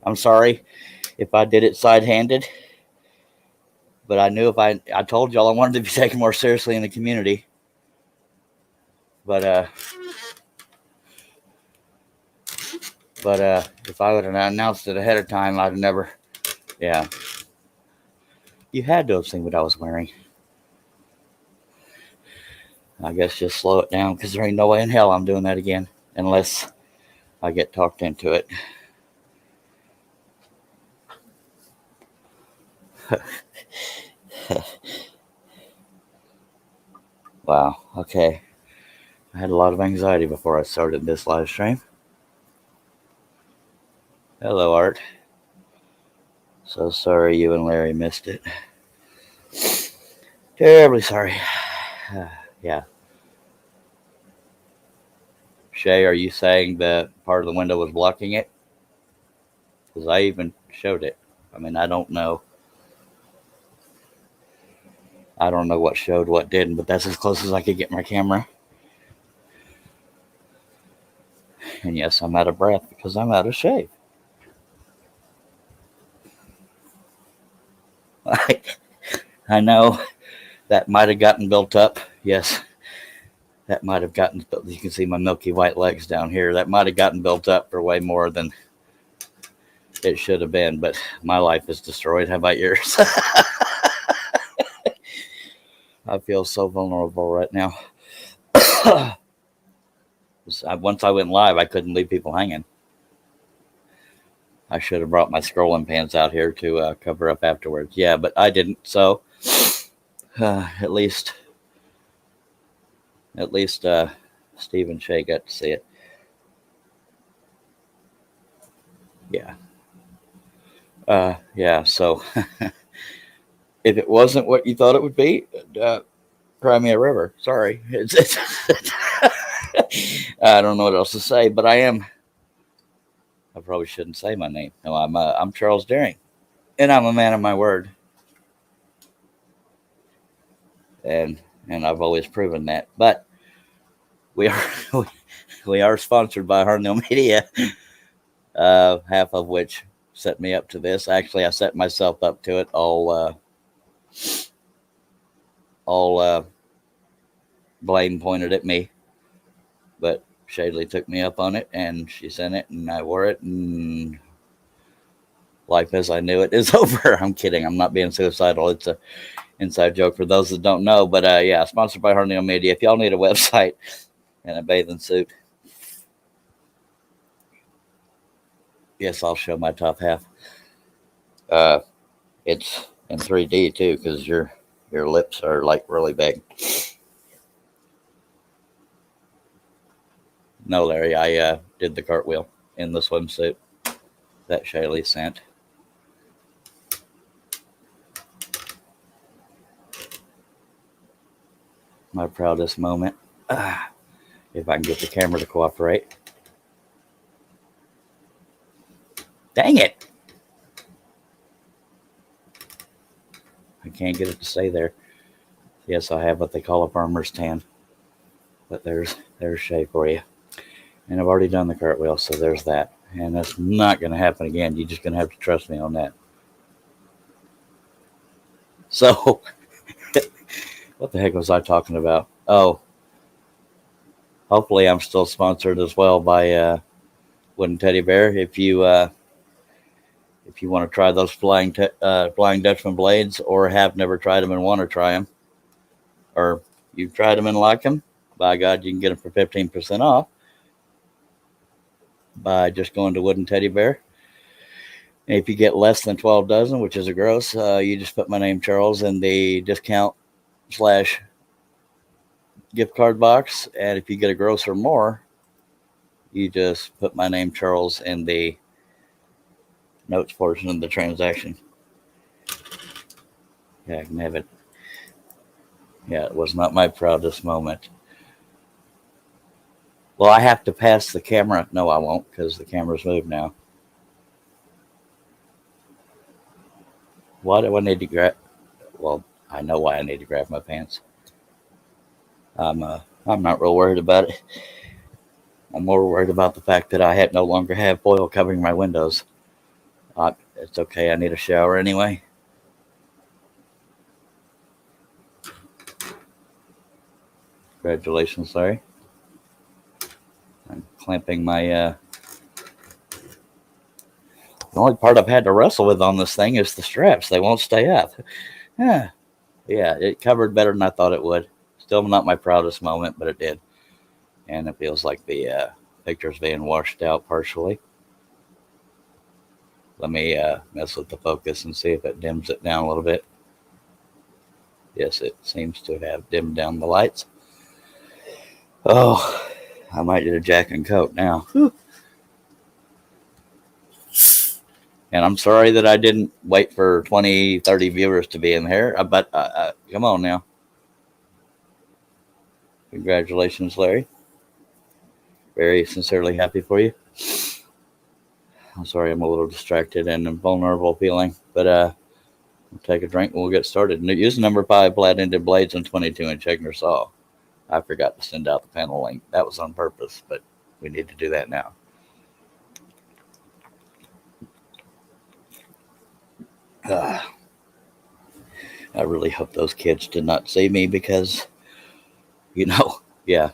I'm sorry if I did it side-handed, but I knew if I told y'all I wanted to be taken more seriously in the community. But if I would have announced it ahead of time, I'd have never. Yeah, you had to have seen what I was wearing. I guess just slow it down because there ain't no way in hell I'm doing that again unless I get talked into it. Wow. Okay. I had a lot of anxiety before I started this live stream. Hello, Art. So sorry you and Larry missed it. Terribly sorry. Yeah. Shay, are you saying that part of the window was blocking it? Because I even showed it. I mean, I don't know. I don't know what showed, what didn't, but that's as close as I could get my camera. And yes, I'm out of breath because I'm out of shape. I know that might have gotten built up. Yes, that might have gotten. You can see my milky white legs down here. That might have gotten built up for way more than it should have been. But my life is destroyed. How about yours? I feel so vulnerable right now. Once I went live, I couldn't leave people hanging. I should have brought my scrolling pants out here to cover up afterwards. Yeah, but I didn't. So at least Steve and Shay got to see it. Yeah. Yeah. So if it wasn't what you thought it would be, cry me a river. Sorry. I don't know what else to say, but I am. I probably shouldn't say my name. No, I'm Charles Daring, and I'm a man of my word. And I've always proven that. But we are we are sponsored by Harnell Media, half of which set me up to this. Actually, I set myself up to it. All blame pointed at me, but Shadley took me up on it, and she's in it, and I wore it, and life as I knew it is over. I'm kidding. I'm not being suicidal. It's a inside joke for those that don't know. But yeah, sponsored by Harnell Media. If y'all need a website and a bathing suit, yes, I'll show my top half. It's in 3D too, because your lips are like really big. No, Larry, I did the cartwheel in the swimsuit that Shaylee sent. My proudest moment. If I can get the camera to cooperate. Dang it! I can't get it to stay there. Yes, I have what they call a farmer's tan. But there's Shay for you. And I've already done the cartwheel, so there's that. And that's not going to happen again. You're just going to have to trust me on that. So, what the heck was I talking about? Oh, hopefully I'm still sponsored as well by Wooden Teddy Bear. If you want to try those Flying Dutchman blades, or have never tried them and want to try them, or you've tried them and like them, by God, you can get them for 15% off by just going to Wooden Teddy Bear. And if you get less than 12 dozen, which is a gross, you just put my name Charles in the discount / gift card box. And if you get a gross or more, you just put my name Charles in the notes portion of the transaction. Yeah, I can have it. Yeah, it was not my proudest moment. Well, I have to pass the camera. No, I won't, because the camera's moved now. Why do I need to grab? Well, I know why I need to grab my pants. I'm not real worried about it. I'm more worried about the fact that I no longer have foil covering my windows. It's okay. I need a shower anyway. Congratulations, Larry. I'm clamping my. The only part I've had to wrestle with on this thing is the straps. They won't stay up. Yeah, yeah. It covered better than I thought it would. Still not my proudest moment, but it did. And it feels like the picture's being washed out partially. Let me mess with the focus and see if it dims it down a little bit. Yes, it seems to have dimmed down the lights. Oh, I might get a Jack and Coke now. Whew. And I'm sorry that I didn't wait for 20, 30 viewers to be in here. But come on now. Congratulations, Larry. Very sincerely happy for you. I'm sorry I'm a little distracted and vulnerable feeling. But we'll take a drink and we'll get started. Use number 5 flat-ended blades and 22-inch Egner saw. I forgot to send out the panel link. That was on purpose, but we need to do that now. I really hope those kids did not see me because, yeah.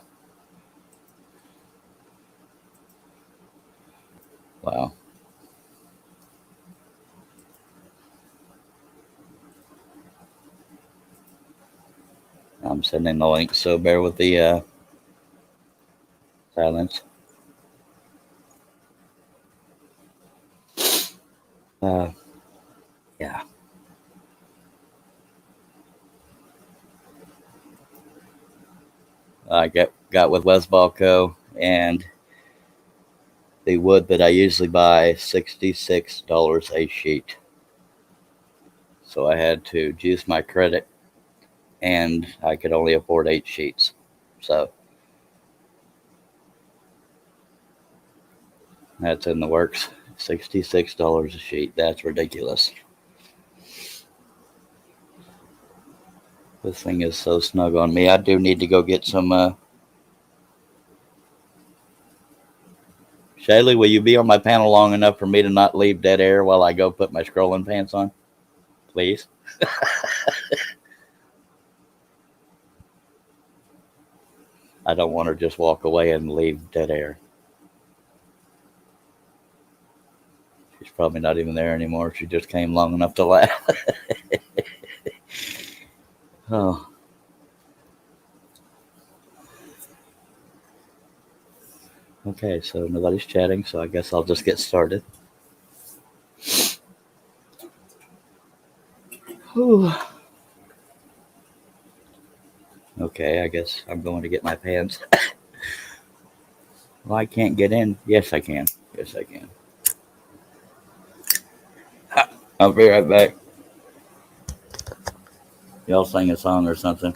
Wow. I'm sending the link, so bear with the silence. Yeah. I got with Wes Balco, and the wood that I usually buy, $66 a sheet. So I had to juice my credit, and I could only afford 8 sheets. So that's in the works. $66 a sheet. That's ridiculous. This thing is so snug on me. I do need to go get some. Shaylee, will you be on my panel long enough for me to not leave dead air while I go put my scrolling pants on? Please. I don't want to just walk away and leave dead air. She's probably not even there anymore. She just came long enough to laugh. Oh. Okay, so nobody's chatting, so I guess I'll just get started. Whew. Okay, I guess I'm going to get my pants. Well, I can't get in. Yes, I can. Yes, I can. I'll be right back. Y'all sing a song or something.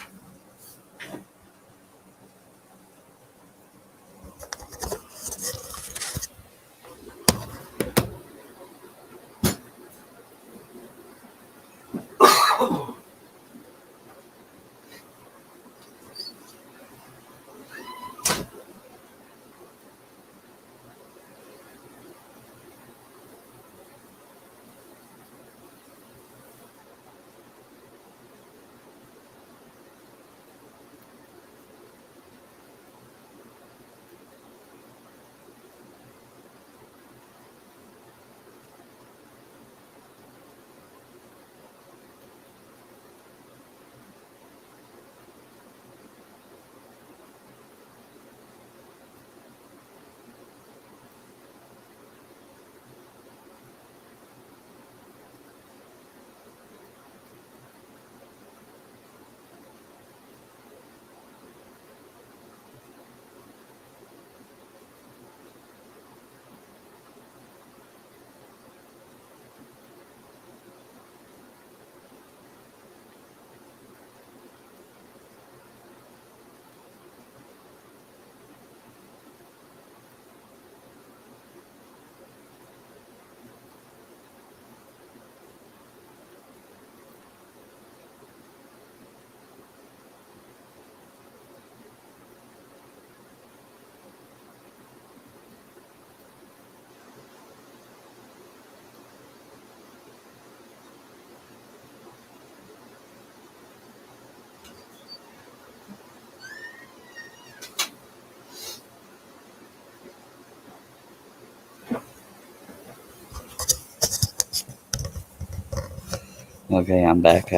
Okay, I'm back.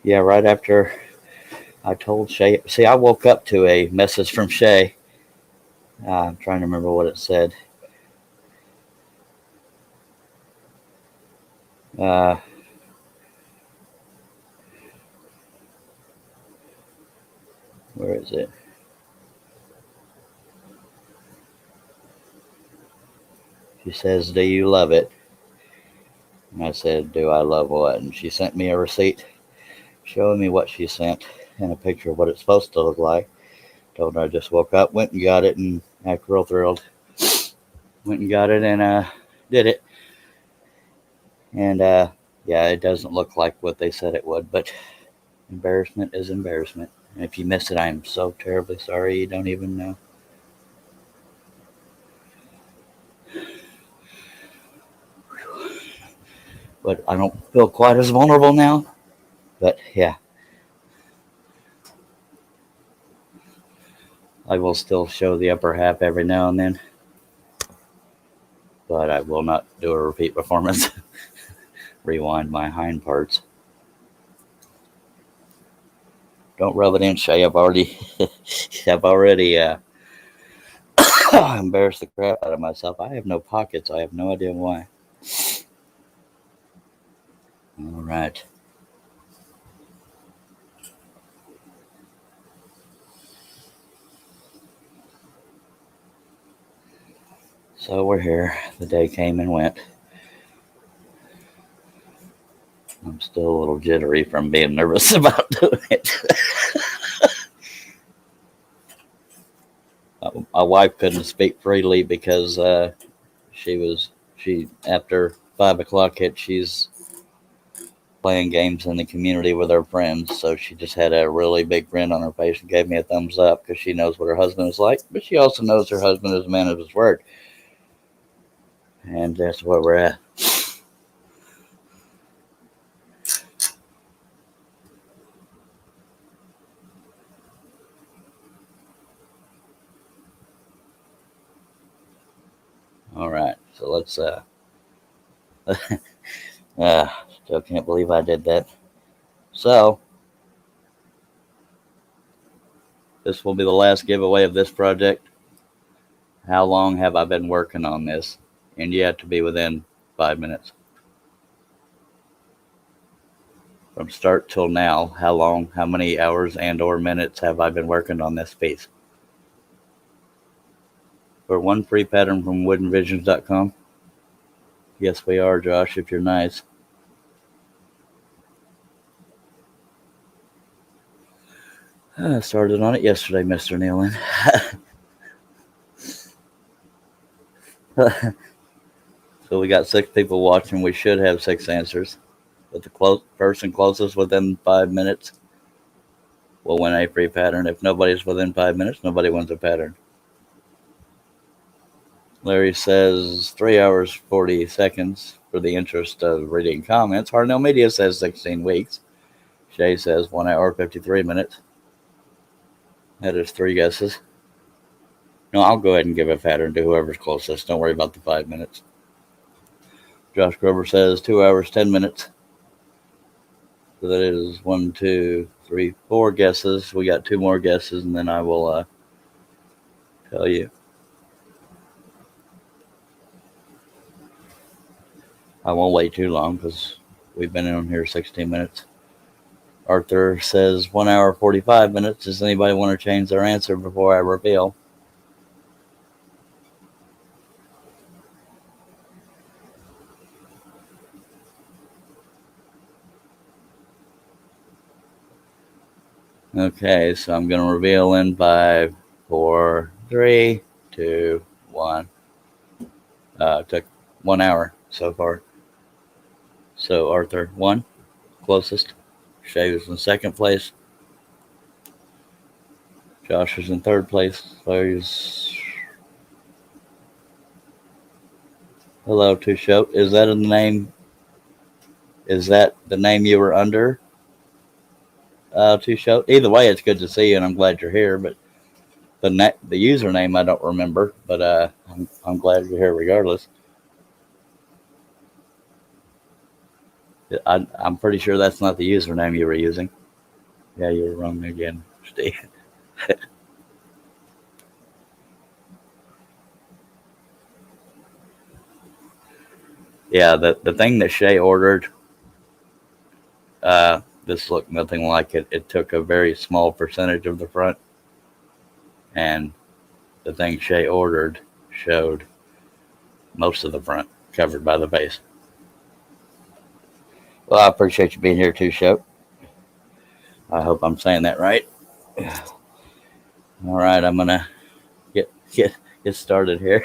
Yeah, right after I told Shay. See, I woke up to a message from Shay. I'm trying to remember what it said. Uh, where is it? She says, "Do you love it?" And I said, "Do I love what?" And she sent me a receipt showing me what she sent and a picture of what it's supposed to look like. Told her I just woke up, went and got it, and acted real thrilled. Went and got it and did it. And yeah, it doesn't look like what they said it would, but embarrassment is embarrassment. And if you miss it, I am so terribly sorry. You don't even know. But I don't feel quite as vulnerable now. But yeah, I will still show the upper half every now and then. But I will not do a repeat performance. Rewind my hind parts. Don't rub it in, Shay. I've already embarrassed the crap out of myself. I have no pockets. I have no idea why. All right. So we're here. The day came and went. I'm still a little jittery from being nervous about doing it. My wife couldn't speak freely because she after 5 o'clock hit, she's playing games in the community with her friends. So she just had a really big grin on her face and gave me a thumbs up because she knows what her husband is like, but she also knows her husband is a man of his word, and that's where we're at. All right, so let's still can't believe I did that. So this will be the last giveaway of this project. How long have I been working on this? And you have to be within 5 minutes. From start till now, how many hours and or minutes have I been working on this piece? For one free pattern from woodenvisions.com. Yes, we are, Josh, if you're nice. I started on it yesterday, Mr. Nealon. So we got 6 people watching. We should have 6 answers. But the person closest within 5 minutes will win a free pattern. If nobody's within 5 minutes, nobody wins a pattern. Larry says 3 hours 40 seconds for the interest of reading comments. Harnell Media says 16 weeks. Shay says 1 hour 53 minutes. That is 3 guesses. No, I'll go ahead and give a pattern to whoever's closest. Don't worry about the 5 minutes. Josh Grover says 2 hours 10 minutes. So that is 1, 2, 3, 4 guesses. We got 2 more guesses, and then I will tell you. I won't wait too long because we've been in here 16 minutes. Arthur says 1 hour 45 minutes. Does anybody want to change their answer before I reveal? Okay, so I'm going to reveal in 5, 4, 3, 2, 1. Took 1 hour so far. So Arthur 1, closest. Shay was in second place. Josh was in third place. Larry's. Hello, Two Show. Is that a name? Is that the name you were under? Two Show. Either way, it's good to see you, and I'm glad you're here. But the username I don't remember, but I'm glad you're here regardless. I'm pretty sure that's not the username you were using. Yeah, you were wrong again, Steve. Yeah, the thing that Shay ordered, this looked nothing like it. It took a very small percentage of the front, and the thing Shay ordered showed most of the front covered by the base. Well, I appreciate you being here too, Shay. I hope I'm saying that right. All right, I'm gonna get started here.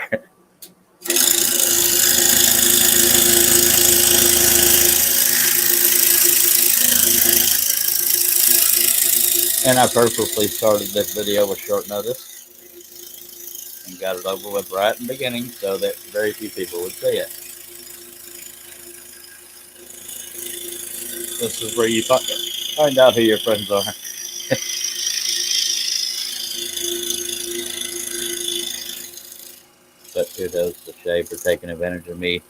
And I purposely started this video with short notice and got it over with right in the beginning so that very few people would see it. This is where you find out who your friends are. But kudos to Shay for taking advantage of me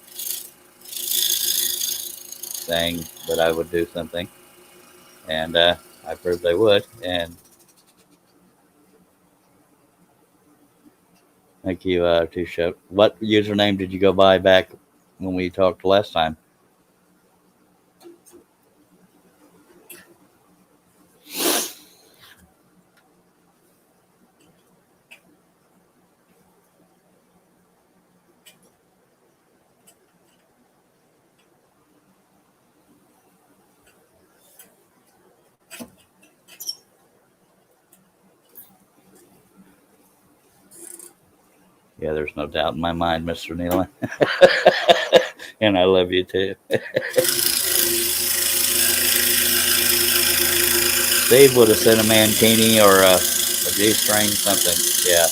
saying that I would do something, and I proved I would. And thank you, Shay. What username did you go by back when we talked last time? Yeah, there's no doubt in my mind, Mr. Nealon. And I love you too. Steve would have sent a mankini or a G-string, something. Yeah.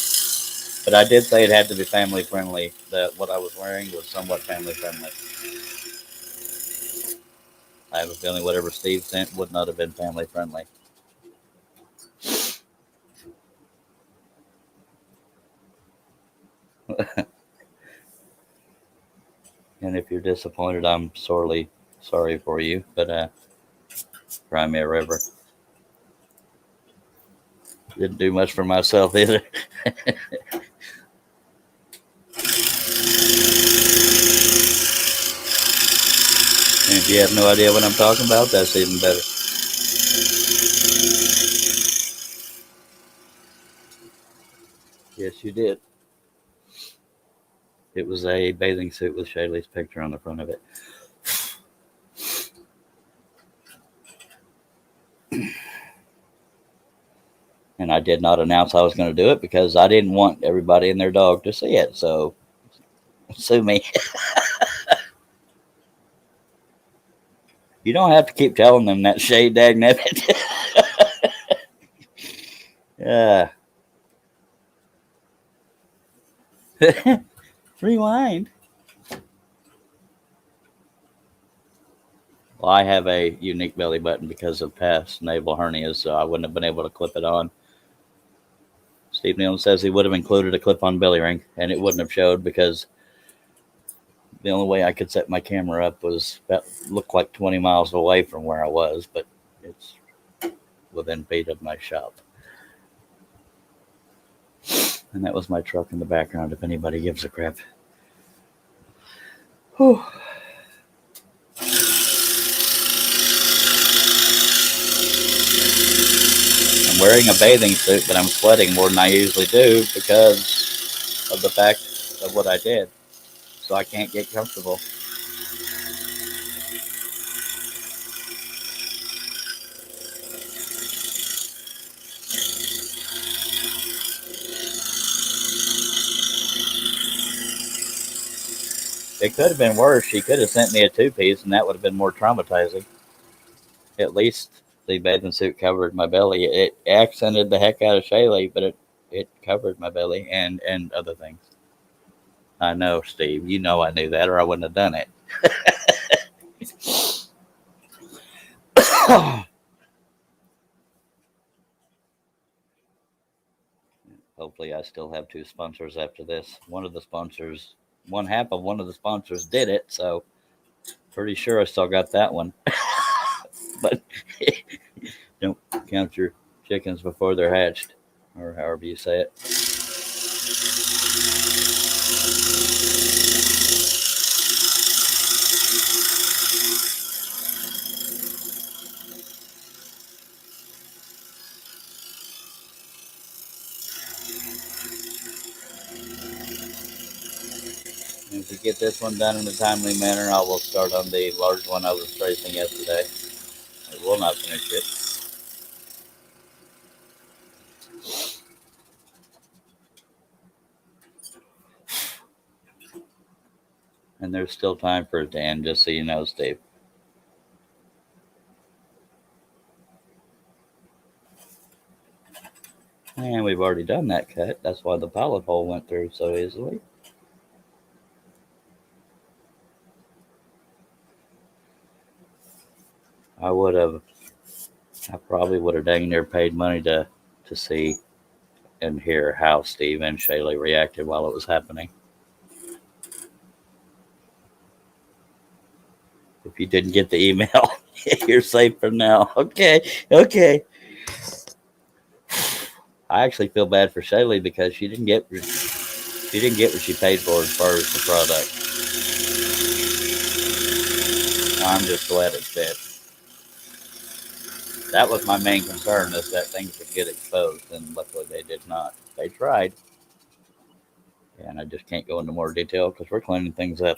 But I did say it had to be family friendly. That what I was wearing was somewhat family friendly. I have a feeling whatever Steve sent would not have been family friendly. And if you're disappointed, I'm sorely sorry for you. But cry me a river. Didn't do much for myself either. And if you have no idea what I'm talking about, that's even better. Yes, you did. It was a bathing suit with Shaylee's picture on the front of it. And I did not announce I was going to do it because I didn't want everybody and their dog to see it. So sue me. You don't have to keep telling them that, Shay, dagnabbit. Yeah. Rewind. Well, I have a unique belly button because of past naval hernias, so I wouldn't have been able to clip it on. Steve Nealon says he would have included a clip-on belly ring, and it wouldn't have showed because the only way I could set my camera up was about looked like 20 miles away from where I was, but it's within feet of my shop. And that was my truck in the background, if anybody gives a crap. Whew. I'm wearing a bathing suit, but I'm sweating more than I usually do because of the fact of what I did. So I can't get comfortable. It could have been worse. She could have sent me a two-piece, and that would have been more traumatizing. At least the bathing suit covered my belly. It accented the heck out of Shaylee, but it covered my belly and other things. I know, Steve. You know I knew that, or I wouldn't have done it. Hopefully, I still have two sponsors after this. One half of one of the sponsors did it, so Pretty sure I still got that one. But don't count your chickens before they're hatched, or however you say it. And if we get this one done in a timely manner, I will start on the large one I was tracing yesterday. I will not finish it. And there's still time for it to end, just so you know, Steve. And we've already done that cut. That's why the pallet hole went through so easily. I probably would have dang near paid money to see and hear how Steve and Shaylee reacted while it was happening. If you didn't get the email, you're safe for now. Okay. I actually feel bad for Shaylee because she didn't get what she paid for as far as the product. I'm just glad it fit. That was my main concern, is that things would get exposed, and luckily they did not. They tried, and I just can't go into more detail because we're cleaning things up.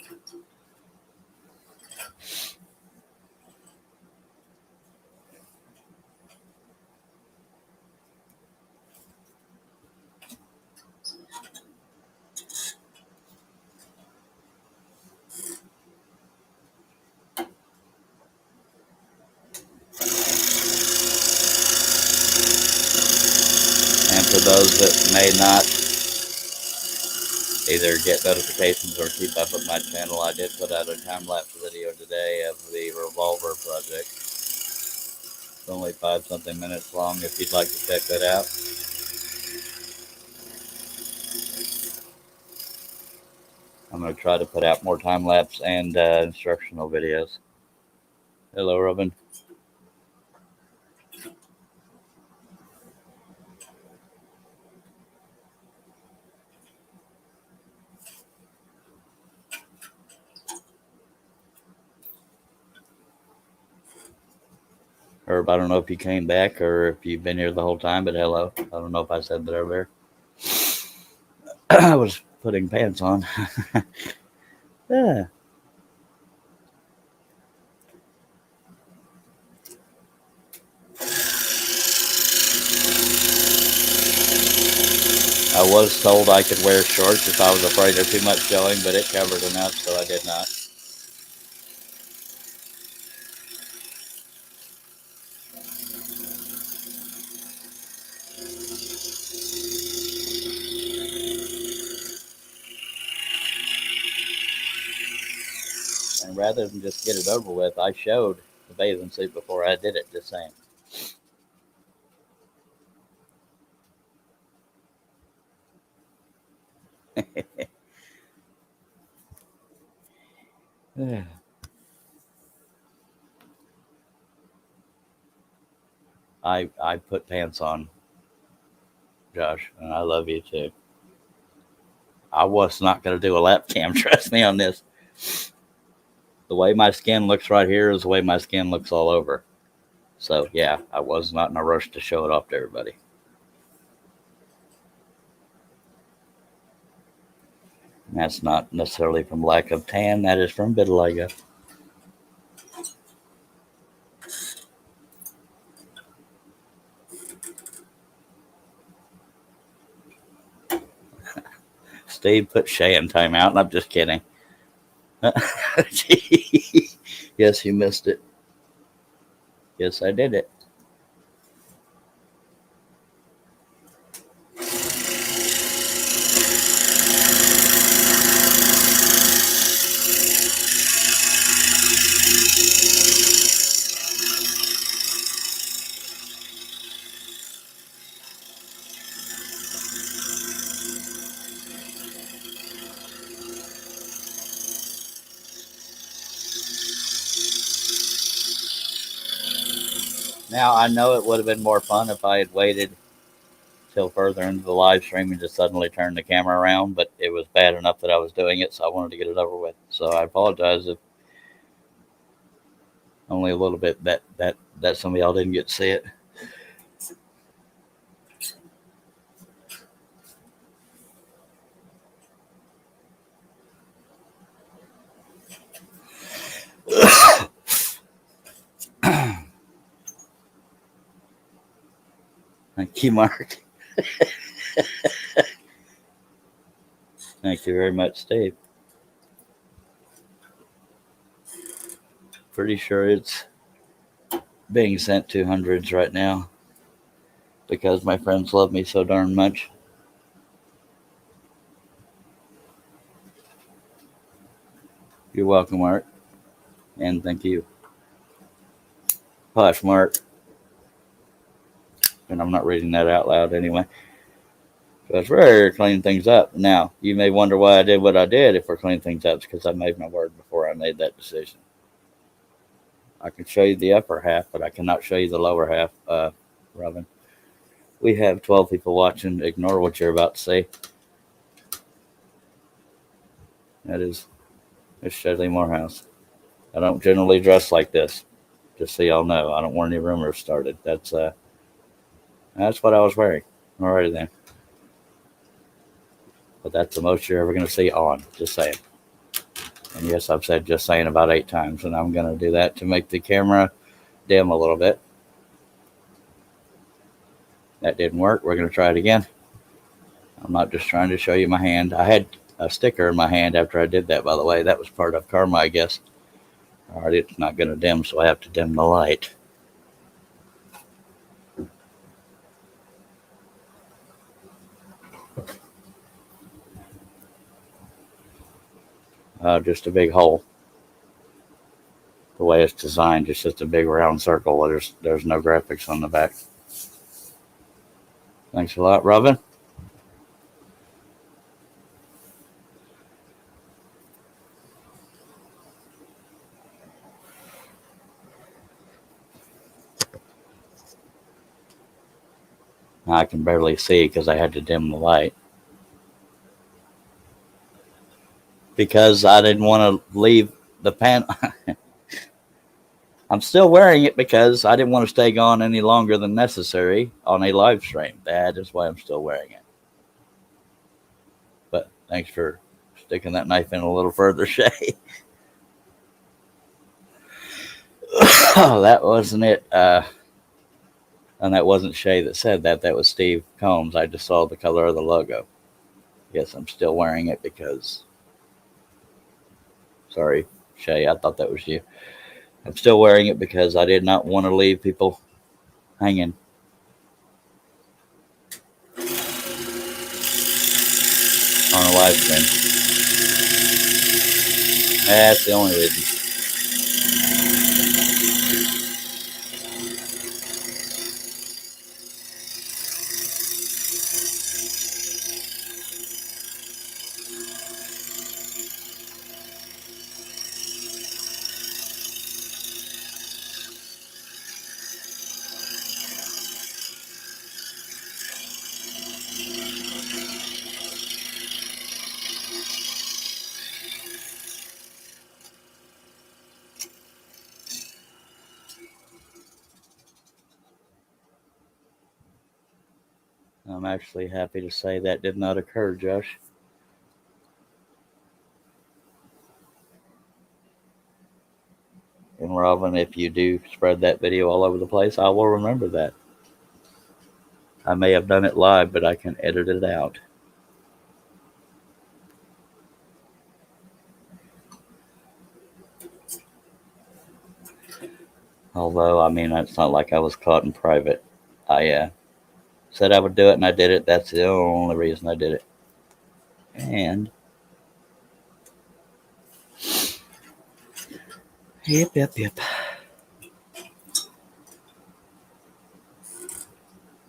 And for those that may not either get notifications or keep up with my channel, I did put out a time-lapse video today of the revolver project. It's only 5-something minutes long if you'd like to check that out. I'm going to try to put out more time-lapse and instructional videos. Hello, Robin. Herb, I don't know if you came back or if you've been here the whole time, but hello. I don't know if I said that earlier. I was putting pants on. Yeah. I was told I could wear shorts if I was afraid of too much showing, but it covered enough, so I did not. And rather than just get it over with, I showed the bathing suit before I did it, just saying. I put pants on, Josh, and I love you too. I was not going to do a lap cam, trust me on this. The way my skin looks right here is the way my skin looks all over. So, yeah, I was not in a rush to show it off to everybody. And that's not necessarily from lack of tan, that is from vitiligo. Steve put Shay in timeout, and I'm just kidding. Yes, you missed it. Yes, I did it. Now, I know it would have been more fun if I had waited till further into the live stream and just suddenly turned the camera around, but it was bad enough that I was doing it, so I wanted to get it over with. So I apologize if only a little bit that some of y'all didn't get to see it. Thank you, Mark. Thank you very much, Steve. Pretty sure it's being sent to hundreds right now because my friends love me so darn much. You're welcome, Mark. And thank you. Hush, Mark. And I'm not reading that out loud anyway. So it's rare to clean things up. Now, you may wonder why I did what I did if we're cleaning things up. It's because I made my word before I made that decision. I can show you the upper half, but I cannot show you the lower half, Robin. We have 12 people watching. Ignore what you're about to say. That is Miss Shedley Morehouse. I don't generally dress like this, just so y'all know. I don't want any rumors started. That's what I was wearing. Alrighty then. But that's the most you're ever going to see on. Just saying. And yes, I've said just saying about 8 times, and I'm going to do that to make the camera dim a little bit. That didn't work. We're going to try it again. I'm not just trying to show you my hand. I had a sticker in my hand after I did that, by the way. That was part of karma, I guess. All right, it's not going to dim, so I have to dim the light. Just a big hole. The way it's designed, it's just a big round circle. There's no graphics on the back. Thanks a lot, Robin. I can barely see because I had to dim the light. Because I didn't want to leave the pan. I'm still wearing it because I didn't want to stay gone any longer than necessary on a live stream. That is why I'm still wearing it. But thanks for sticking that knife in a little further, Shay. Oh, that wasn't it. And that wasn't Shay that said that. That was Steve Combs. I just saw the color of the logo. Yes, I'm still wearing it because. Sorry, Shay, I thought that was you. I'm still wearing it because I did not want to leave people hanging. On a live stream. That's the only reason. I'm actually happy to say that did not occur, Josh. And Robin, if you do spread that video all over the place, I will remember that. I may have done it live, but I can edit it out. Although, I mean, it's not like I was caught in private. I said I would do it, and I did it. That's the only reason I did it. And yep.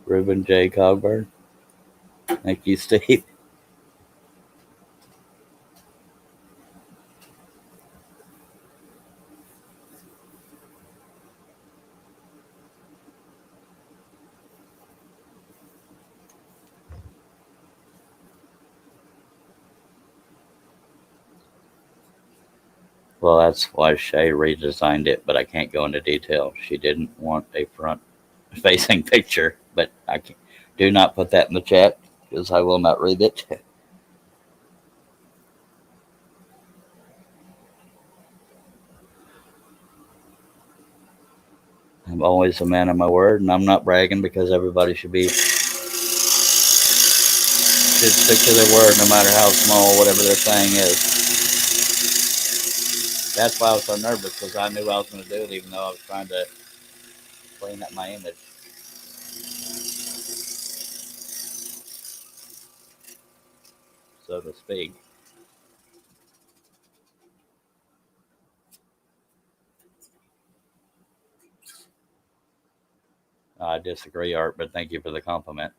Reuben J. Cogburn. Thank you, Steve. Well, that's why Shay redesigned it, but I can't go into detail. She didn't want a front facing picture, but I can, do not put that in the chat because I will not read it. I'm always a man of my word, and I'm not bragging because everybody should stick to their word no matter how small whatever their thing is. That's why I was so nervous because I knew I was going to do it, even though I was trying to clean up my image, so to speak. I disagree, Art, but thank you for the compliment.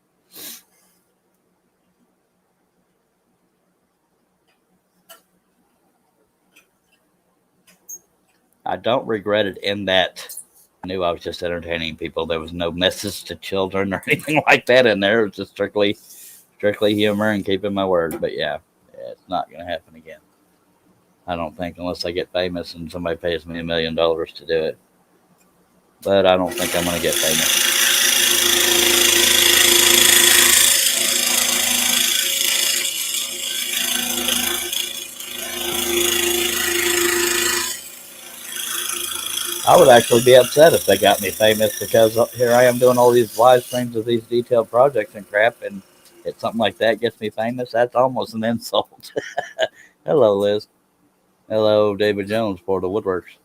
I don't regret it in that I knew I was just entertaining people. There was no message to children or anything like that in there. It was just strictly humor and keeping my word. But yeah, it's not going to happen again. I don't think unless I get famous and somebody pays me $1 million to do it. But I don't think I'm going to get famous. I would actually be upset if they got me famous because here I am doing all these live streams of these detailed projects and crap, and if something like that gets me famous, that's almost an insult. Hello, Liz. Hello, David Jones, Portal Woodworks.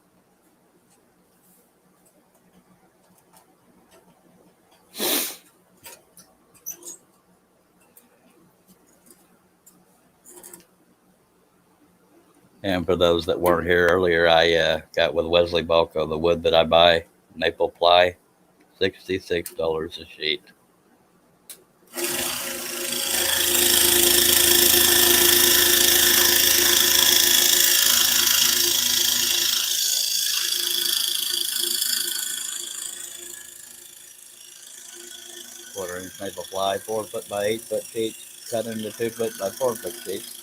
And for those that weren't here earlier, I got with Wesley Balco the wood that I buy, maple ply, $66 a sheet. Quarter-inch maple ply, 4 foot by 8 foot sheets, cut into 2 foot by 4 foot sheets.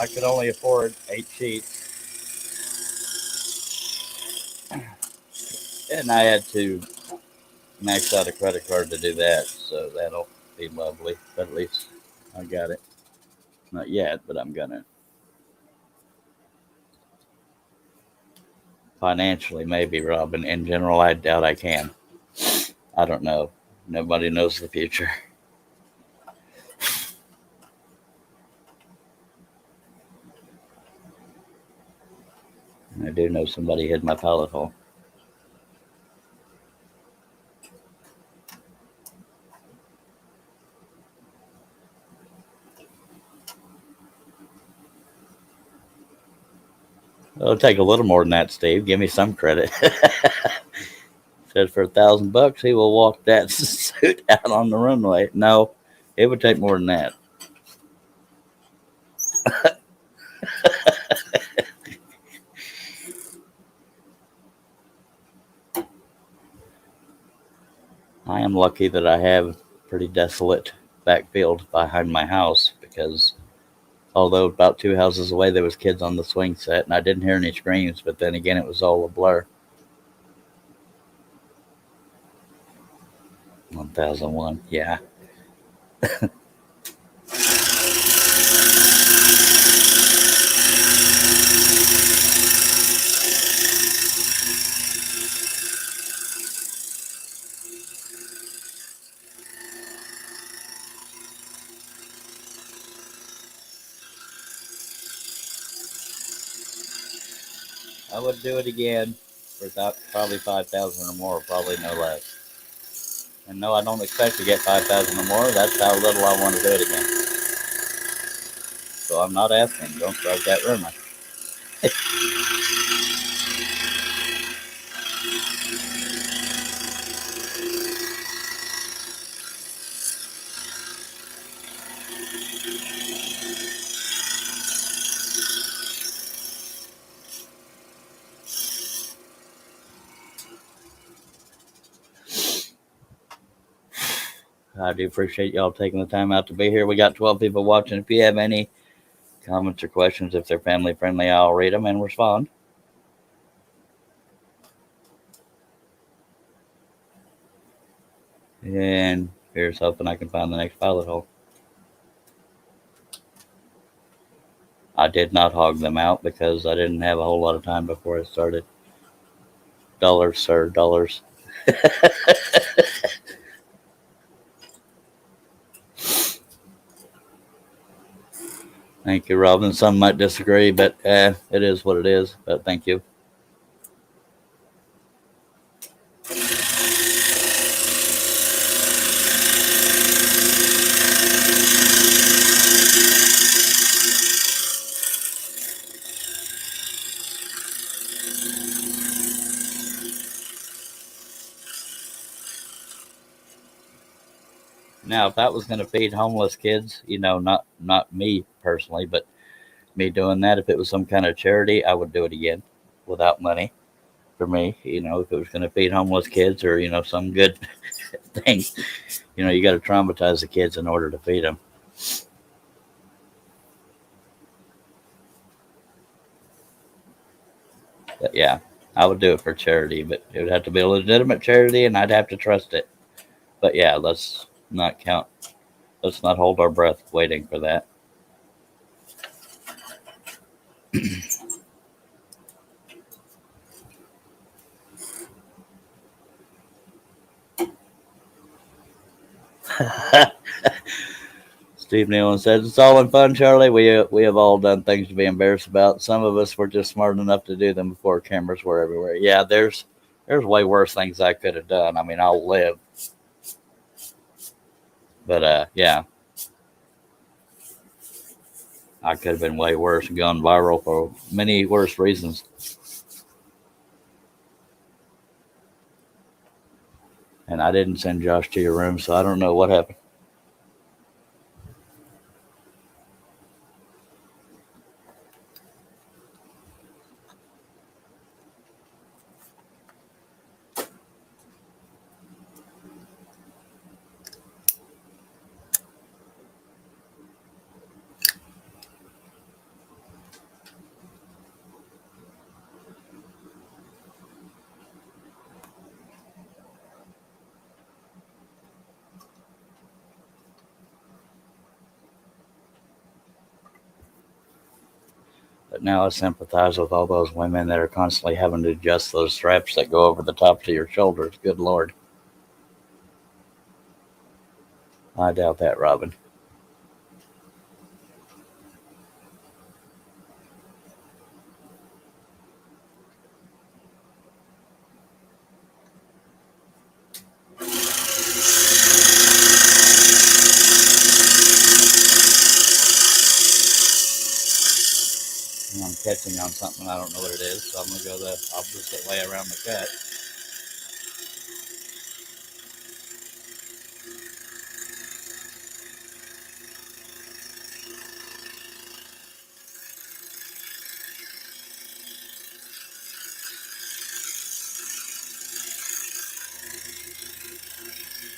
I could only afford 8 sheets, and I had to max out a credit card to do that, so that'll be lovely. But at least I got it. Not yet, but I'm gonna. Financially, maybe, Robin. In general, I doubt I can. I don't know. Nobody knows the future. I do know somebody hid my pallet hole. It'll take a little more than that, Steve. Give me some credit. Said for $1,000, he will walk that suit out on the runway. No, it would take more than that. I am lucky that I have pretty desolate backfield behind my house because although about 2 houses away there was kids on the swing set and I didn't hear any screams, but then again it was all a blur. 1001, yeah. I would do it again for probably 5,000 or more, probably no less. And no, I don't expect to get 5,000 or more. That's how little I want to do it again. So I'm not asking. Don't start that rumor. I do appreciate y'all taking the time out to be here. We got 12 people watching. If you have any comments or questions, if they're family friendly, I'll read them and respond. And here's hoping I can find the next pilot hole. I did not hog them out because I didn't have a whole lot of time before I started. Dollars, sir, dollars. Thank you, Robin. Some might disagree, but it is what it is. But thank you. Now, if that was going to feed homeless kids, not me personally, but me doing that, if it was some kind of charity, I would do it again without money for me. If it was going to feed homeless kids or, some good thing, you got to traumatize the kids in order to feed them. But yeah, I would do it for charity, but it would have to be a legitimate charity and I'd have to trust it. But yeah, let's not hold our breath waiting for that. Steve Nealon says, it's all in fun, Charlie. We have all done things to be embarrassed about. Some of us were just smart enough to do them before cameras were everywhere. Yeah, there's way worse things I could have done. I mean, I'll live. But yeah. I could have been way worse and gone viral for many worse reasons. And I didn't send Josh to your room, so I don't know what happened. But now I sympathize with all those women that are constantly having to adjust those straps that go over the tops of your shoulders. Good Lord. I doubt that, Robin. I'm catching on something, I don't know what it is, so I'm going to go the opposite way around the cut.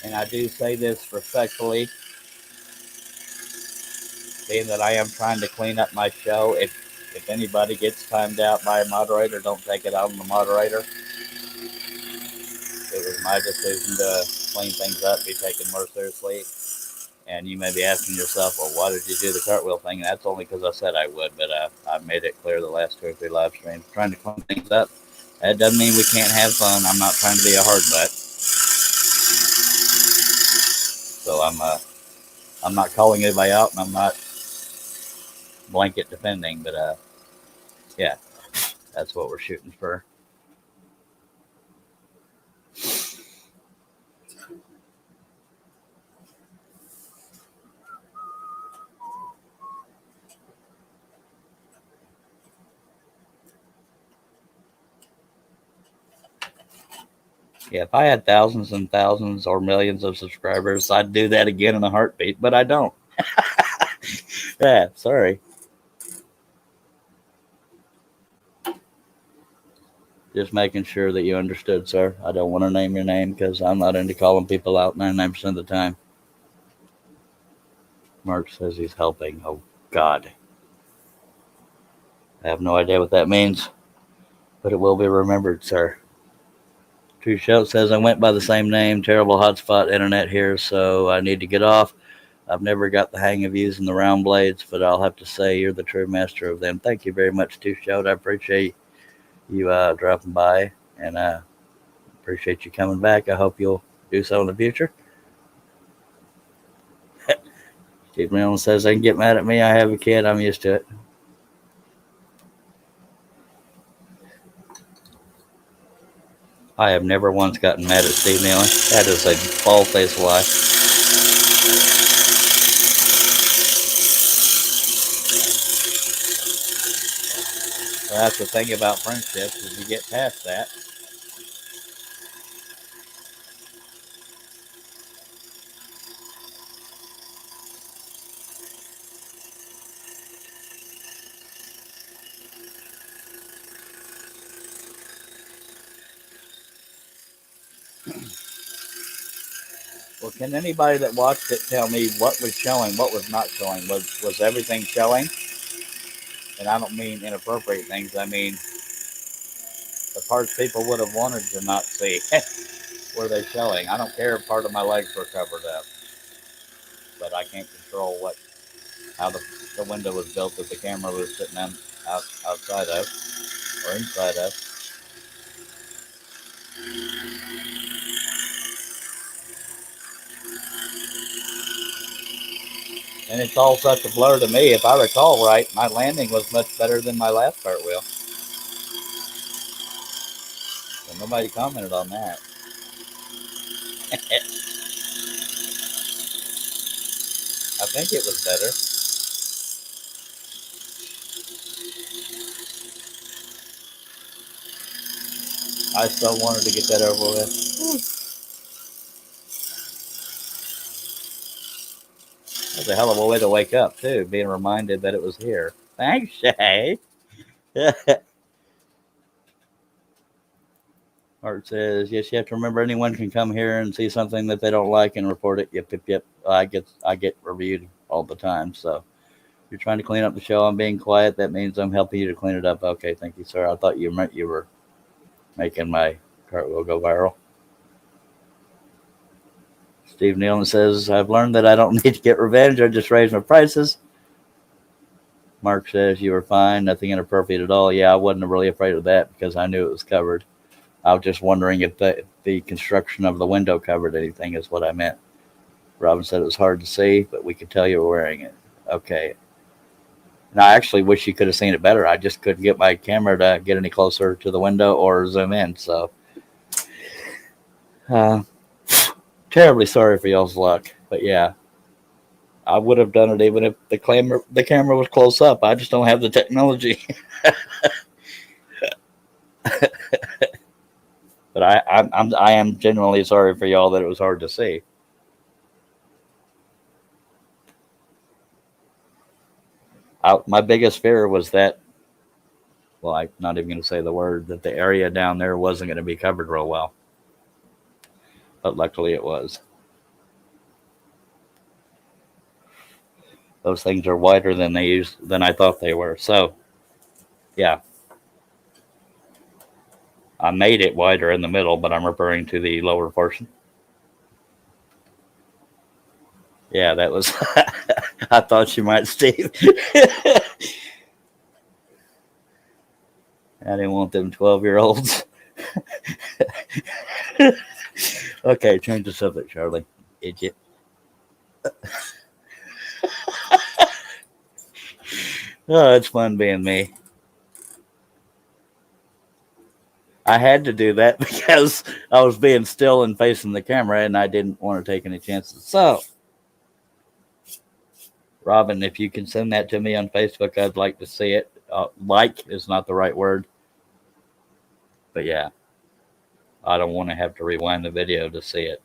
And I do say this respectfully, being that I am trying to clean up my show. If anybody gets timed out by a moderator, don't take it out on the moderator. It was my decision to clean things up, be taken more seriously. And you may be asking yourself, well, why did you do the cartwheel thing? And that's only because I said I would, but I made it clear the last 2 or 3 live streams. Trying to clean things up. That doesn't mean we can't have fun. I'm not trying to be a hard butt. So I'm not calling anybody out, and I'm not blanket defending, but yeah, that's what we're shooting for. Yeah, if I had thousands and thousands or millions of subscribers, I'd do that again in a heartbeat, but I don't. Yeah, sorry. Just making sure that you understood, sir. I don't want to name your name because I'm not into calling people out 99% of the time. Mark says he's helping. Oh, God. I have no idea what that means, but it will be remembered, sir. True Shout says, I went by the same name. Terrible hotspot internet here, so I need to get off. I've never got the hang of using the round blades, but I'll have to say you're the true master of them. Thank you very much, True Shout. I appreciate you dropping by, and appreciate you coming back. I hope you'll do so in the future. Steve Milne says, they can get mad at me. I have a kid. I'm used to it. I have never once gotten mad at Steve Nealon. That is a bald-faced lie. Well, that's the thing about friendships is you get past that. Well, can anybody that watched it tell me what was showing, what was not showing? Was everything showing? And I don't mean inappropriate things. I mean the parts people would have wanted to not see. Were they showing? I don't care if part of my legs were covered up, but I can't control how the window was built that the camera was sitting outside of or inside of. And it's all such a blur to me. If I recall right, my landing was much better than my last cartwheel. So nobody commented on that. I think it was better. I still wanted to get that over with. That's a hell of a way to wake up, too, being reminded that it was here. Thanks, Shay. Art says, yes, you have to remember anyone can come here and see something that they don't like and report it. Yep, yep, yep. I get reviewed all the time. So you're trying to clean up the show. I'm being quiet. That means I'm helping you to clean it up. Okay, thank you, sir. I thought you meant you were making my cartwheel go viral. Steve Nealon says, I've learned that I don't need to get revenge. I just raise my prices. Mark says, you were fine. Nothing inappropriate at all. Yeah, I wasn't really afraid of that because I knew it was covered. I was just wondering if the construction of the window covered anything is what I meant. Robin said it was hard to see, but we could tell you were wearing it. Okay. And I actually wish you could have seen it better. I just couldn't get my camera to get any closer to the window or zoom in. So, terribly sorry for y'all's luck. But yeah, I would have done it even if the camera was close up. I just don't have the technology. But I am genuinely sorry for y'all that it was hard to see. My biggest fear was that, well, I'm not even going to say the word, that the area down there wasn't going to be covered real well. But luckily it was. Those things are wider than I thought they were. So, yeah. I made it wider in the middle, but I'm referring to the lower portion. Yeah, that was. I thought you might, Steve. I didn't want them 12-year-olds. Okay, change the subject, Charlie. Idiot. Oh, it's fun being me. I had to do that because I was being still and facing the camera, and I didn't want to take any chances. So, Robin, if you can send that to me on Facebook, I'd like to see it. Like is not the right word. But yeah, I don't want to have to rewind the video to see it.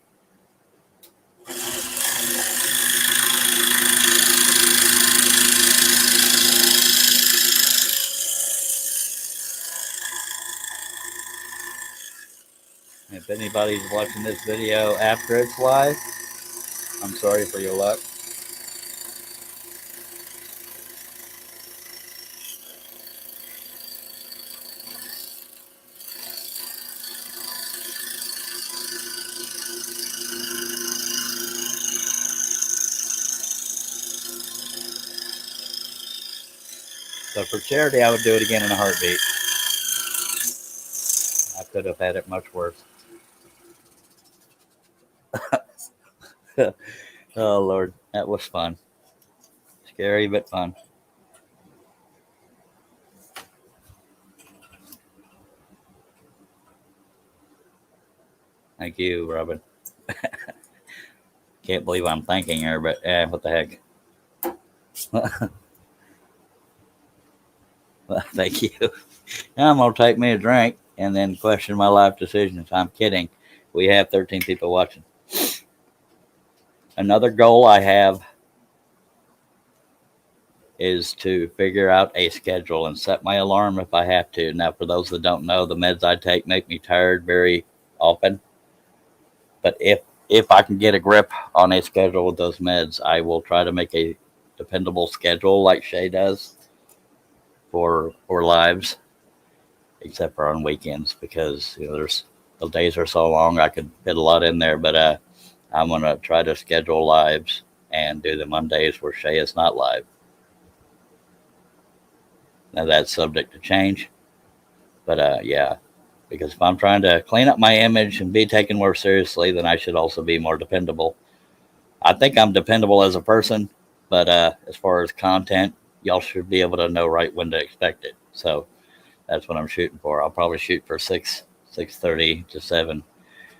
If anybody's watching this video after it's live, I'm sorry for your luck. So for charity, I would do it again in a heartbeat. I could have had it much worse. Oh Lord, that was fun. Scary but fun. Thank you, Robin. Can't believe I'm thanking her, but what the heck? Well, thank you. Now I'm gonna take me a drink and then question my life decisions. I'm kidding. We have 13 people watching. Another goal I have is to figure out a schedule and set my alarm if I have to. Now, for those that don't know, the meds I take make me tired very often. But if I can get a grip on a schedule with those meds, I will try to make a dependable schedule like Shay does for lives, except for on weekends because there's the days are so long I could fit a lot in there. But I'm gonna try to schedule lives and do them on days where Shay is not live. Now that's subject to change, but yeah, because if I'm trying to clean up my image and be taken more seriously, then I should also be more dependable. I think I'm dependable as a person, but as far as content, y'all should be able to know right when to expect it. So that's what I'm shooting for. I'll probably shoot for 6:30 to 7,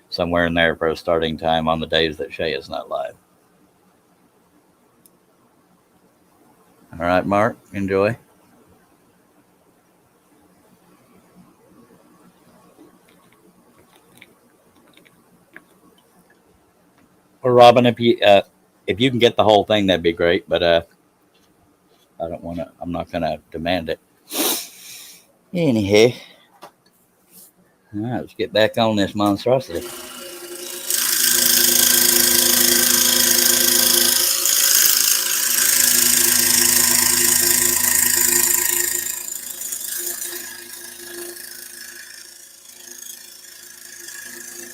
somewhere in there for a starting time on the days that Shay is not live. All right, Mark, enjoy. Or Robin, if you can get the whole thing, that'd be great. But I don't want to. I'm not going to demand it. Anyhow, all right, let's get back on this monstrosity.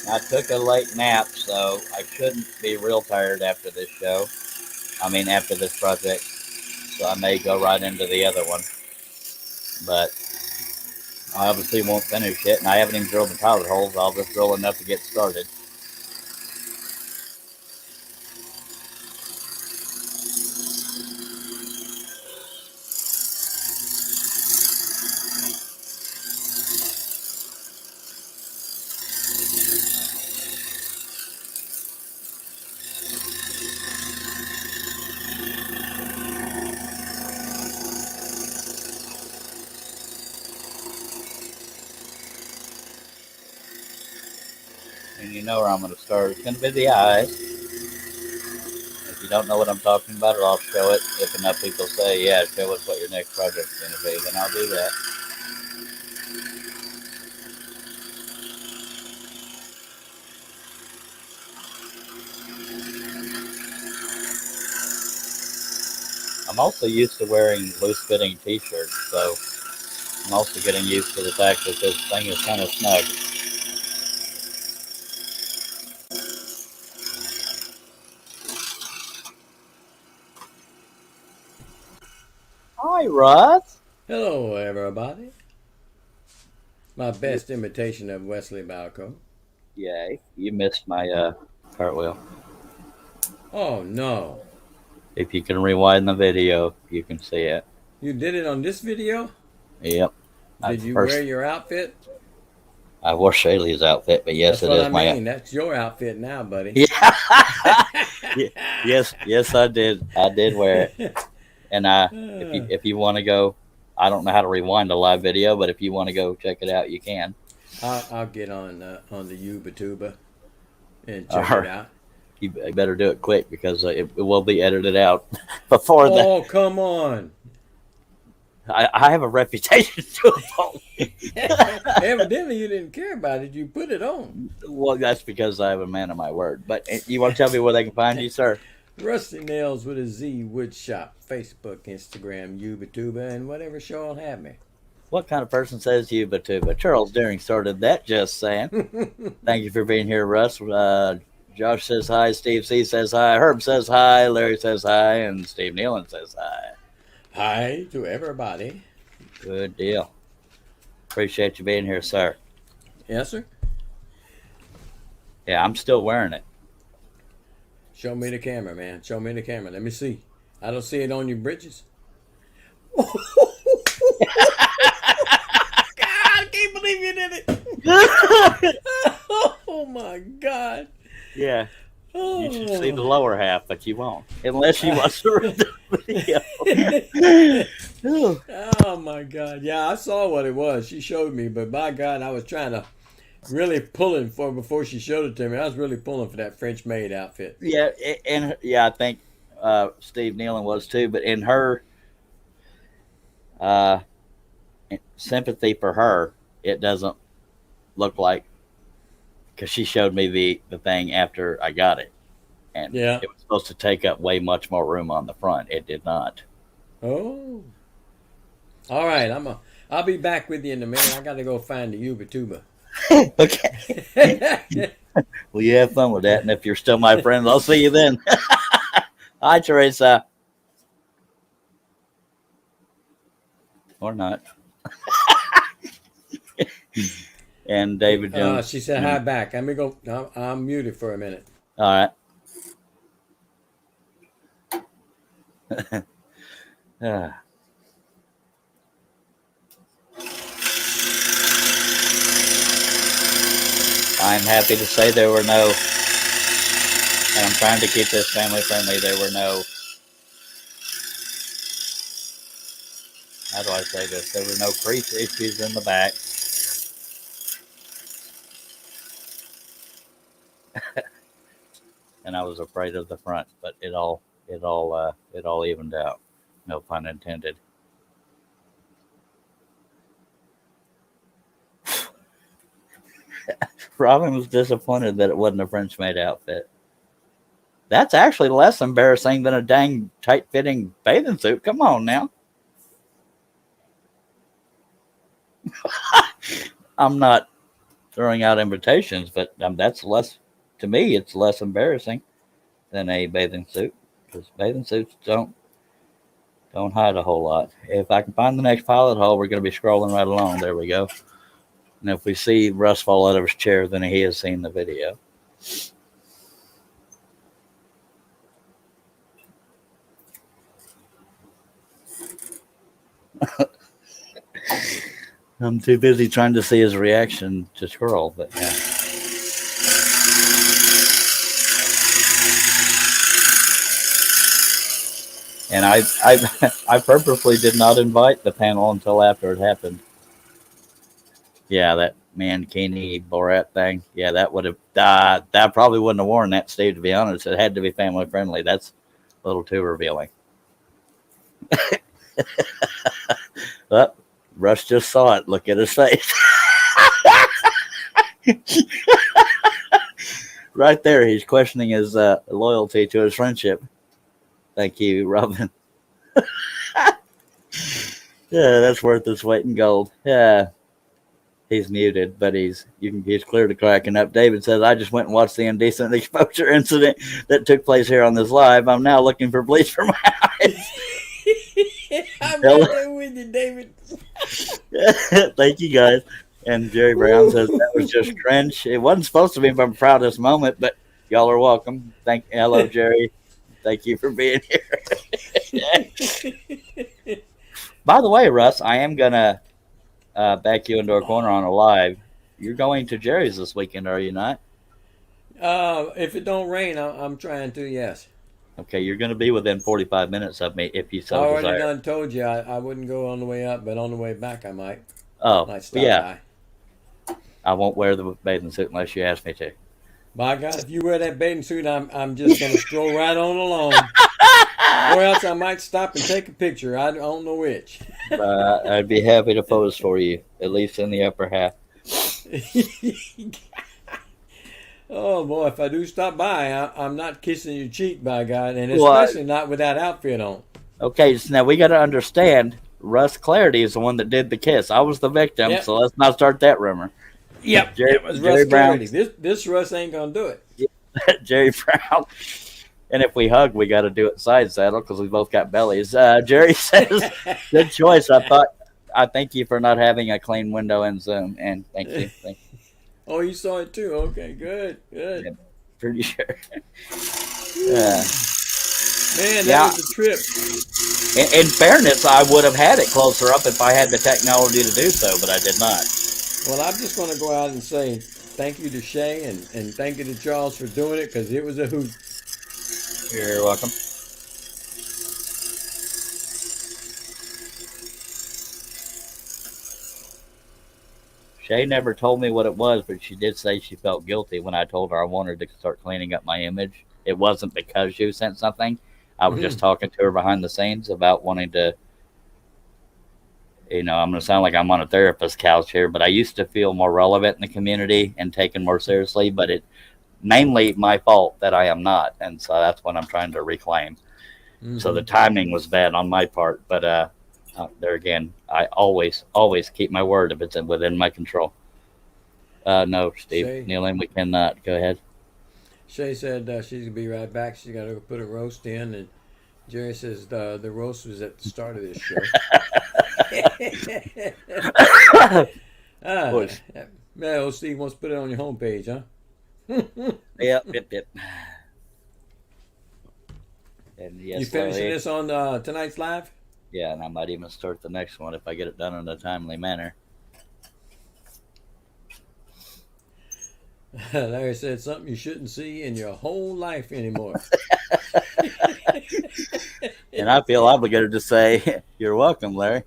I took a late nap, so I shouldn't be real tired after this show. I mean, after this project. So I may go right into the other one. But I obviously won't finish it, and I haven't even drilled the pilot holes. I'll just drill enough to get started. And you know where I'm going to start. It's going to be the eyes. If you don't know what I'm talking about, or I'll show it. If enough people say, yeah, show us what your next project's going to be, then I'll do that. I'm also used to wearing loose-fitting t-shirts, so I'm also getting used to the fact that this thing is kind of snug. Hi, Russ. Hello, everybody. My best imitation of Wesley Balco. Yay. You missed my cartwheel. Oh, no. If you can rewind the video, you can see it. You did it on this video? Yep. Did you wear your outfit? I wore Shaylee's outfit, but yes, That's what I my. mean. That's your outfit now, buddy. Yeah. yes, I did. I did wear it. And if you want to go, I don't know how to rewind a live video, but if you want to go check it out, you can. I'll get on the YouTuber and check it out. You better do it quick because it will be edited out before that. Oh, come on. I have a reputation to uphold. Evidently, you didn't care about it. You put it on. Well, that's because I'm a man of my word. But you want to tell me where they can find you, sir? Rusty Nails with a Z Woodshop. Facebook, Instagram, YouTuber, and whatever show will have me. What kind of person says YouTuber? Charles Deering started that, just saying. Thank you for being here, Russ. Josh says hi. Steve C says hi. Herb says hi. Larry says hi. And Steve Nealon says hi. Hi to everybody. Good deal. Appreciate you being here, sir. Yes, sir. Yeah, I'm still wearing it. Show me the camera, man. Show me the camera. Let me see. I don't see it on your britches. God, I can't believe you did it. Oh my God. Yeah, you should see the Oh. lower half, but you won't unless you watch the video. Ooh. Oh my God. Yeah, I saw what it was. She showed me, but by God, I was trying to really pulling for before she showed it to me. I was really pulling for that French maid outfit. Yeah, and yeah, I think Steve Nealon was too. But in her uh, sympathy for her, it doesn't look like, because she showed me the thing after I got it, and Yeah. it was supposed to take up way much more room on the front. It did not. Oh. All right. I'll be back with you in a minute. I got to go find the Yuba Tuba. Okay. Well, you have fun with that, and if you're still my friend, I'll see you then. Hi, Teresa. Or not. And David Jones. She said hi back. Let me go. I'm muted for a minute. All right. I'm happy to say there were no, and I'm trying to keep this family friendly, there were no, how do I say this? There were no crease issues in the back. And I was afraid of the front, but it all evened out. No pun intended. Robin was disappointed that it wasn't a French maid outfit. That's actually less embarrassing than a dang tight fitting bathing suit. Come on now. I'm not throwing out invitations, but that's less, to me, it's less embarrassing than a bathing suit, because bathing suits don't hide a whole lot. If I can find the next pilot hole, we're going to be scrolling right along. There we go. And if we see Russ fall out of his chair, then he has seen the video. I'm too busy trying to see his reaction to scroll, but yeah. And I purposely did not invite the panel until after it happened. Yeah, that Mankini Borat thing. Yeah, that would have that probably wouldn't have worn that, Steve, to be honest. It had to be family friendly. That's a little too revealing. But Russ just saw it. Look at his face. Right there, he's questioning his loyalty to his friendship. Thank you, Robin. Yeah, that's worth its weight in gold. Yeah. He's muted, but he's clear to cracking up. David says, I just went and watched the indecent exposure incident that took place here on this live. I'm now looking for bleach for my eyes. I'm right there with you, David. Thank you, guys. And Jerry Brown says that was just cringe. It wasn't supposed to be my proudest moment, but y'all are welcome. Hello, Jerry. Thank you for being here. By the way, Russ, I am gonna back you into a corner on a live. You're going to Jerry's this weekend, are you not? If it don't rain, I'm trying to. Yes. Okay, you're going to be within 45 minutes of me if you so I already desire. done told you I wouldn't go on the way up, but on the way back I might. Oh, Might stop yeah. by. I won't wear the bathing suit unless you ask me to. By God, if you wear that bathing suit, I'm just gonna stroll right on along. Or else I might stop and take a picture. I don't know which. I'd be happy to pose for you, at least in the upper half. Oh boy, if I do stop by, I'm not kissing your cheek, by God, and especially not with that outfit on. Okay, so now we got to understand, Russ Clarity is the one that did the kiss. I was the victim, Yep. So let's not start that rumor. Yep, it was Russ Clarity. This Russ ain't gonna do it. Jerry Brown. And if we hug, we got to do it side saddle because we both got bellies. Jerry says, good choice. I I thank you for not having a clean window in Zoom, and thank you. Oh, you saw it too. Okay, good, good. Yeah, pretty sure. Uh, Whew. Man, that yeah. was a trip. In fairness, I would have had it closer up if I had the technology to do so, but I did not. Well, I'm just going to go out and say thank you to Shay and thank you to Charles for doing it because it was a hoot. You're welcome. Shay never told me what it was, but she did say she felt guilty when I told her I wanted to start cleaning up my image. It wasn't because you sent something. I was just talking to her behind the scenes about wanting to, I'm going to sound like I'm on a therapist couch here, but I used to feel more relevant in the community and taken more seriously, but it mainly my fault that I am not. And so that's what I'm trying to reclaim. So the Mm-hmm. timing was bad on my part, but there again, I always keep my word if it's within my control. No, Steve, Shay, kneeling, we cannot. Go ahead. Shay said she's gonna be right back. She's got to go put a roast in, and Jerry says the roast was at the start of this show. ah, Push. man, old Steve wants to put it on your homepage, huh? Yep. And You yes, finishing Larry. this on tonight's live? Yeah, and I might even start the next one if I get it done in a timely manner. Larry said something you shouldn't see in your whole life anymore. And I feel obligated to say, you're welcome, Larry.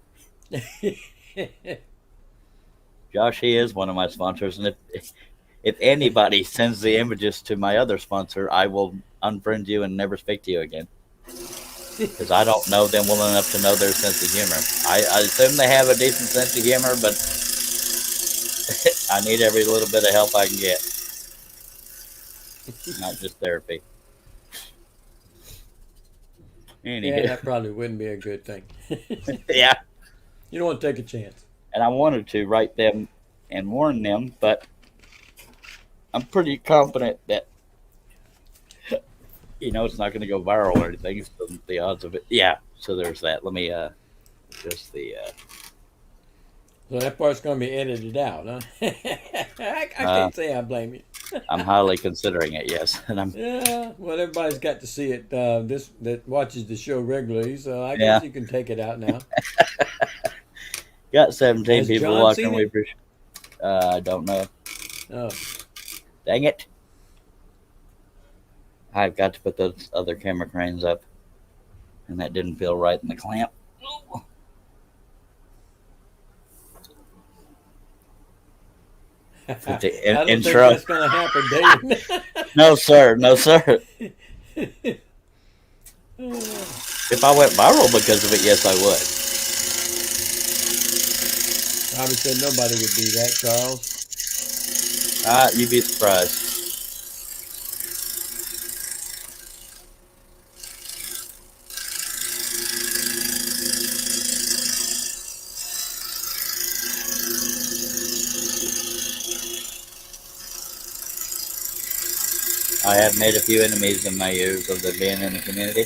Josh, he is one of my sponsors, and if anybody sends the images to my other sponsor, I will unfriend you and never speak to you again. Because I don't know them well enough to know their sense of humor. I assume they have a decent sense of humor, but I need every little bit of help I can get, not just therapy. Yeah, Anywho, that probably wouldn't be a good thing. yeah, You don't want to take a chance. and I wanted to write them and warn them, but I'm pretty confident that it's not going to go viral or anything. So the odds of it, yeah. So there's that. Let me just the So that part's going to be edited out, huh? I uh, can't say I blame you. I'm highly considering it. Yes, and I'm Yeah, well, everybody's got to see it. This that watches the show regularly, so I yeah. guess you can take it out now. Got 17 Has people John watching. seen We it? appreciate. I don't know. Oh, Dang it! I've got to put those other camera cranes up, and that didn't feel right in the clamp. Put the I don't think intro. that's going to happen, David. No sir, no sir. If I went viral because of it, yes, I would. Probably said nobody would do that, Charles. You'd be surprised. I have made a few enemies in my years of being in the community.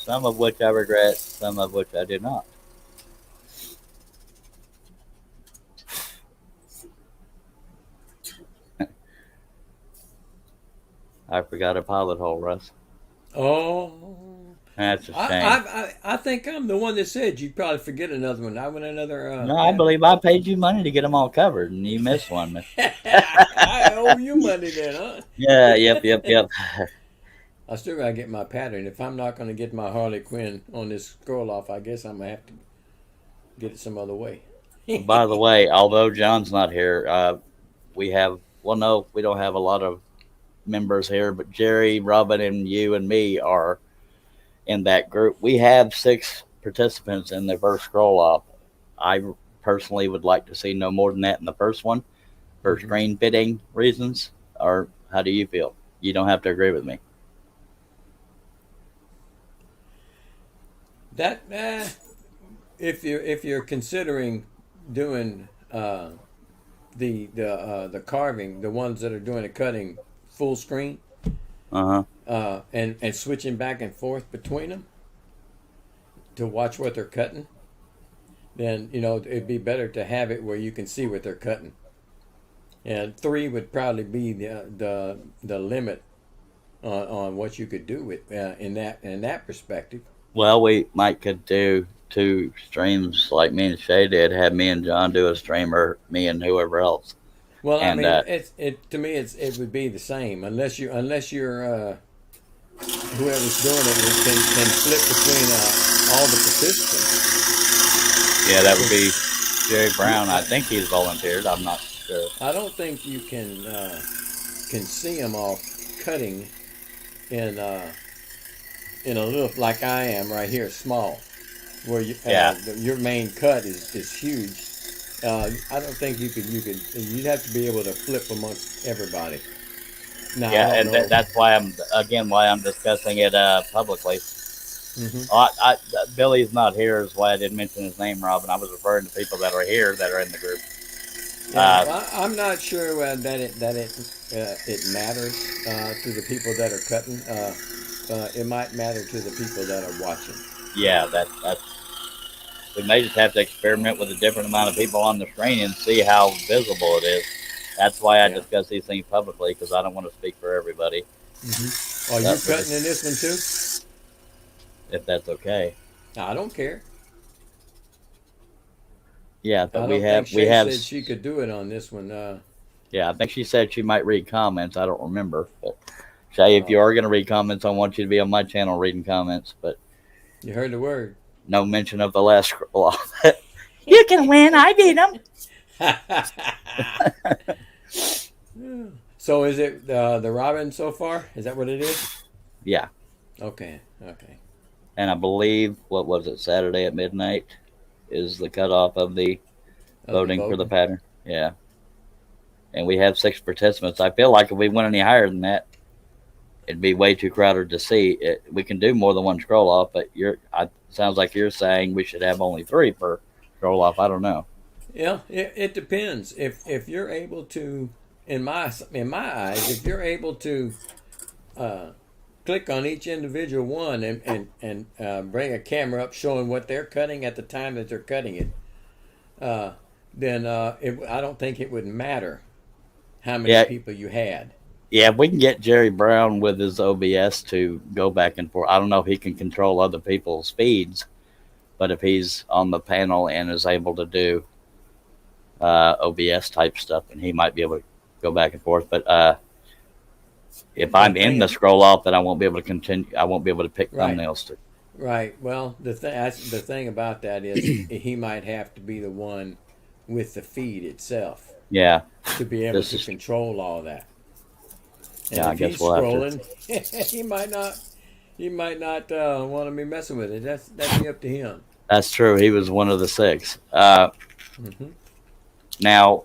Some of which I regret, some of which I do not. I forgot a pilot hole, Russ. Oh, That's a I, shame. I think I'm the one that said you'd probably forget another one. I want another. No, I believe I paid you money to get them all covered, and you missed one. I owe you money then, huh? Yeah, yep. I still gotta get my pattern. If I'm not gonna get my Harley Quinn on this scroll off, I guess I'm gonna have to get it some other way. By the way, although John's not here, we have, well, no, we don't have a lot of members here, but Jerry, Robin, and you and me are in that group. We have 6 participants in the first scroll off. I personally would like to see no more than that in the first one for Mhm. screen fitting reasons. Or how do you feel? You don't have to agree with me. That if you're considering doing the carving, the ones that are doing the cutting full screen, Uh huh. and switching back and forth between them to watch what they're cutting, then it'd be better to have it where you can see what they're cutting. And 3 would probably be the limit on what you could do with in that perspective. Well, we might could do 2 streams like me and Shay did. Have me and John do a stream, or me and whoever else. Well, I And mean, it to me it would be the same unless you're whoever's doing it can flip between all the participants. yeah, that would be Jerry Brown. I think he's volunteered. I'm not sure. I don't think you can see them all cutting in in a little like I am right here, small, where Yeah, your main cut is huge. I don't think you'd have to be able to flip amongst everybody. Now I yeah, don't and know. that's why I'm discussing it publicly. Hmm. Billy's not here, is why I didn't mention his name, Robin. I was referring to people that are here that are in the group. Yeah, Uh, well, I'm not sure that it matters to the people that are cutting. It might matter to the people that are watching. yeah, that's we may just have to experiment with a different amount of people on the screen and see how visible it is. That's why I Yeah. discuss these things publicly, because I don't want to speak for everybody. Are you But we're cutting just, in this one too? if that's okay. I don't care. Yeah, but I don't think we Shay have. said she could do it on this one. Yeah, I think she said she might read comments. I don't remember, but Shay, if you Uh, are going to read comments, I want you to be on my channel reading comments. But you heard the word. no mention of the last scroll off. You can win. I beat him. So is it the Robin so far? Is that what it is? Yeah, Okay. Okay. and I believe what was it, Saturday at midnight is the cutoff of the Of the voting for the voting. pattern. Yeah, and we have 6 participants. I feel like if we went any higher than that, it'd be way too crowded to see. We can do more than one scroll off, but sounds like you're saying we should have only 3 per scroll off. I don't know. Yeah, it depends. If you're able to, in my eyes, if you're able to uh, click on each individual one and bring a camera up showing what they're cutting at the time that they're cutting it, uh, then I don't think it would matter how many Yeah, people you had. yeah. If we can get Jerry Brown with his OBS to go back and forth, I don't know if he can control other people's speeds, but if he's on the panel and is able to do OBS type stuff, and he might be able to go back and forth. But if The I'm in the thing, scroll off, then I won't be able to continue. I won't be able to pick right, thumbnails to. right. Well, the thing about that is he might have to be the one with the feed itself Yeah, to be able this to is. control all that. And Yeah, I if guess he's we'll have to. scrolling, he might not. He might not want to be messing with it. That'd be up to him. That's true. He was one of the 6. Hmm. Now,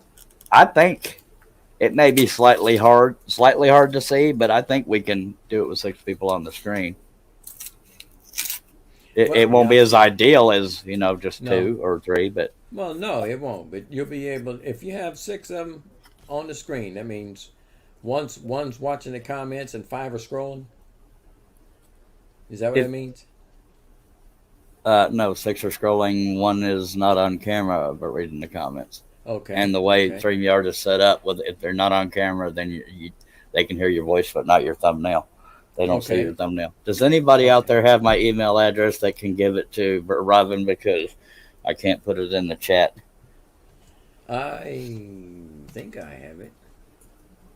I think it may be slightly hard to see, but I think we can do it with 6 people on the screen. It Well, won't be yeah, as ideal as just no. 2 or 3, but Well, no, it won't. But you'll be able if you have 6 of them on the screen. That means one's watching the comments and 5 are scrolling. Is that what it it means? no, 6 are scrolling. 1 is not on camera but reading the comments. Okay. And the way Okay. StreamYard is set up, with if they're not on camera, then they can hear your voice but not your thumbnail. They don't see your Okay. thumbnail. Does anybody out Okay. there have my email address that can give it to Robin, because I can't put it in the chat? I think I have it.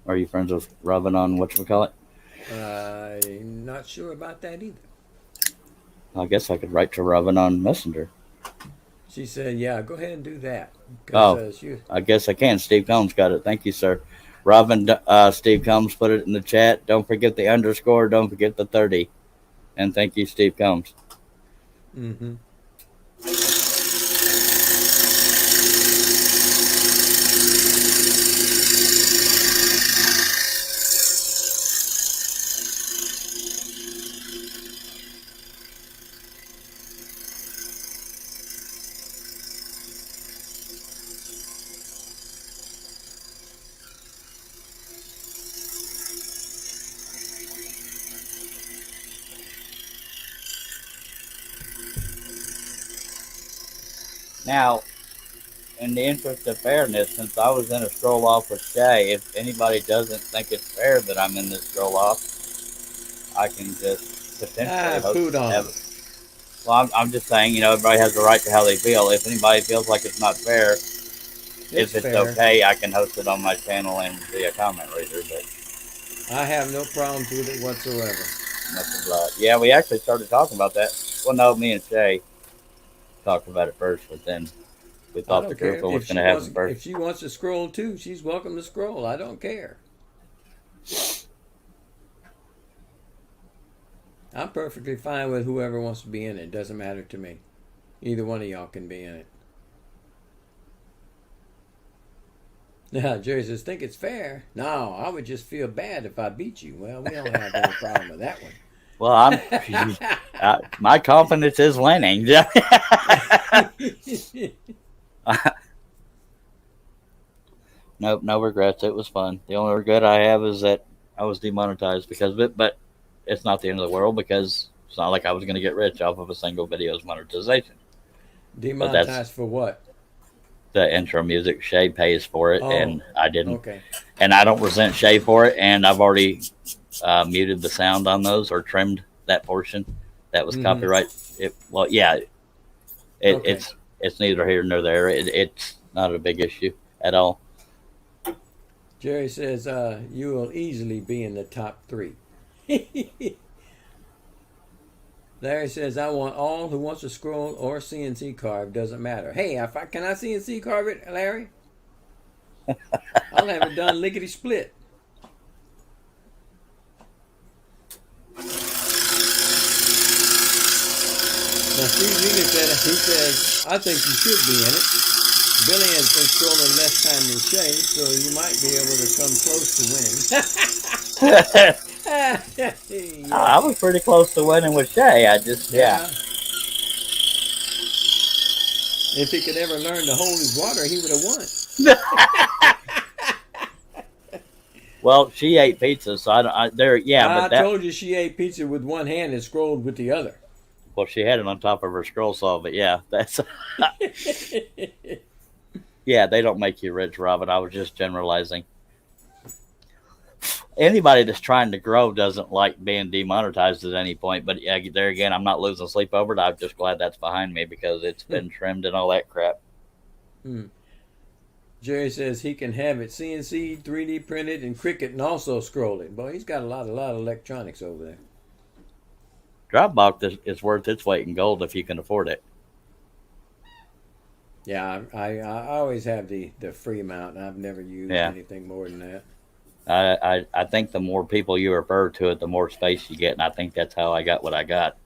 Are you friends with Robin on whatchamacallit? I'm not sure about that either. I guess I could write to Robin on Messenger. She said, "Yeah, go ahead and do that because Oh, she." I guess I can. Steve Combs got it. Thank you, sir. Robin, Steve Combs put it in the chat. Don't forget the underscore. Don't forget the 30. And thank you, Steve Combs. Mm-hmm. Now, in the interest of fairness, since I was in a stroll off with Shay, if anybody doesn't think it's fair that I'm in this stroll off, I can just potentially Food host on have. them. Well, I'm just saying, everybody has the right to how they feel. If anybody feels like it's not fair, It's if it's fair. okay, I can host it on my channel and be a comment reader. But I have no problems with it whatsoever. nothing like. Yeah, we actually started talking about that. Well, no, me and Shay talked about it first, but then we I thought the don't care group was if going to have them first. she wants to scroll too. She's welcome to scroll. I don't care. I'm perfectly fine with whoever wants to be in it. Doesn't matter to me. Either one of y'all can be in it. Now, Jerry says, think it's fair. No, I would just feel bad if I beat you. Well, we don't have any problem with that Well, my confidence is winning. one. Nope, no regrets. It was fun. The only regret I have is that I was demonetized because of it, but it's not the end of the world because it's not like I was going to get rich off of a single video's monetization. But that's Demonetized for what? the intro music. Shay pays for it, Oh, and I didn't. okay. And I don't resent Shay for it, and I've already muted the sound on those or trimmed that portion that was Mm-hmm. copyright. Well, yeah, Okay. it's neither here nor there. It's not a big issue at all. Jerry says, you will easily be in the top 3. Larry says, I want all who wants to scroll or CNC carve. Doesn't matter. Hey, can I CNC carve it, Larry? I'll have it done lickety split. Now, Steve Neely says, I think you should be in it. Billy has been scrolling less time than Shay, so you might be able to come close to winning. I Yeah. was pretty close to winning with Shay. I just, yeah. Yeah. If he could ever learn to hold his water, he would have won. Well, she ate pizza, so yeah, I but that, told you she ate pizza with one hand and scrolled with the other. well, she had it on top of her scroll saw, but yeah, that's, yeah, they don't make you rich, Robin. I was just generalizing. Anybody that's trying to grow doesn't like being demonetized at any point, but yeah, there again, I'm not losing sleep over it. I'm just glad that's behind me because it's been trimmed and all that crap. Jerry says he can have it CNC, 3D printed, and Cricut, and also scroll it. Boy, he's got a lot of electronics over there. Dropbox is worth its weight in gold if you can afford it. Yeah, I always have the free amount, and I've never used anything more than that. I think the more people you refer to it, the more space you get, and I think that's how I got what I got.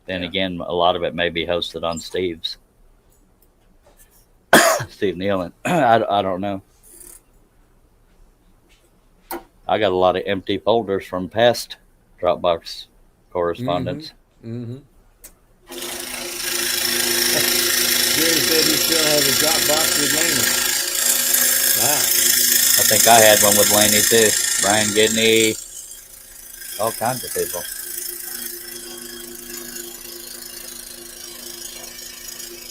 Then again, a lot of it may be hosted on Steve's. Steve Nealon. I don't know. I got a lot of empty folders from past Dropbox correspondence. Mm-hmm. Jerry said he still has a Dropbox with Laney. Wow. I think I had one with Laney too. Brian Gidney, all kinds of people.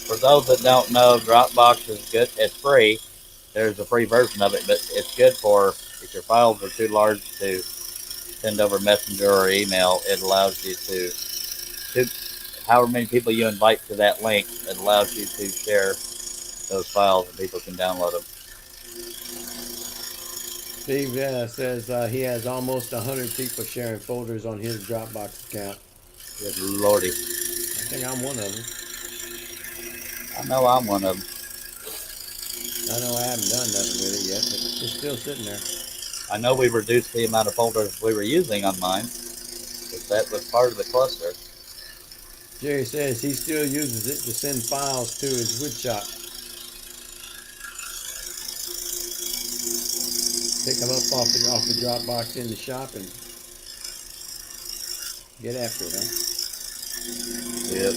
For those that don't know, Dropbox is good. It's free. There's a free version of it, but it's good for if your files are too large to send over Messenger or email. It allows you to however many people you invite to that link, it allows you to share those files and people can download them. Steve says he has almost 100 people sharing folders on his Dropbox account. Good lordy. I think I'm one of them. I know I'm one of them. I know I haven't done nothing with it yet, but it's still sitting there. I know we reduced the amount of folders we were using on mine, but that was part of the cluster. Jerry says he still uses it to send files to his wood shop. Pick them up off the Dropbox in the shop and get after it, huh? Yep.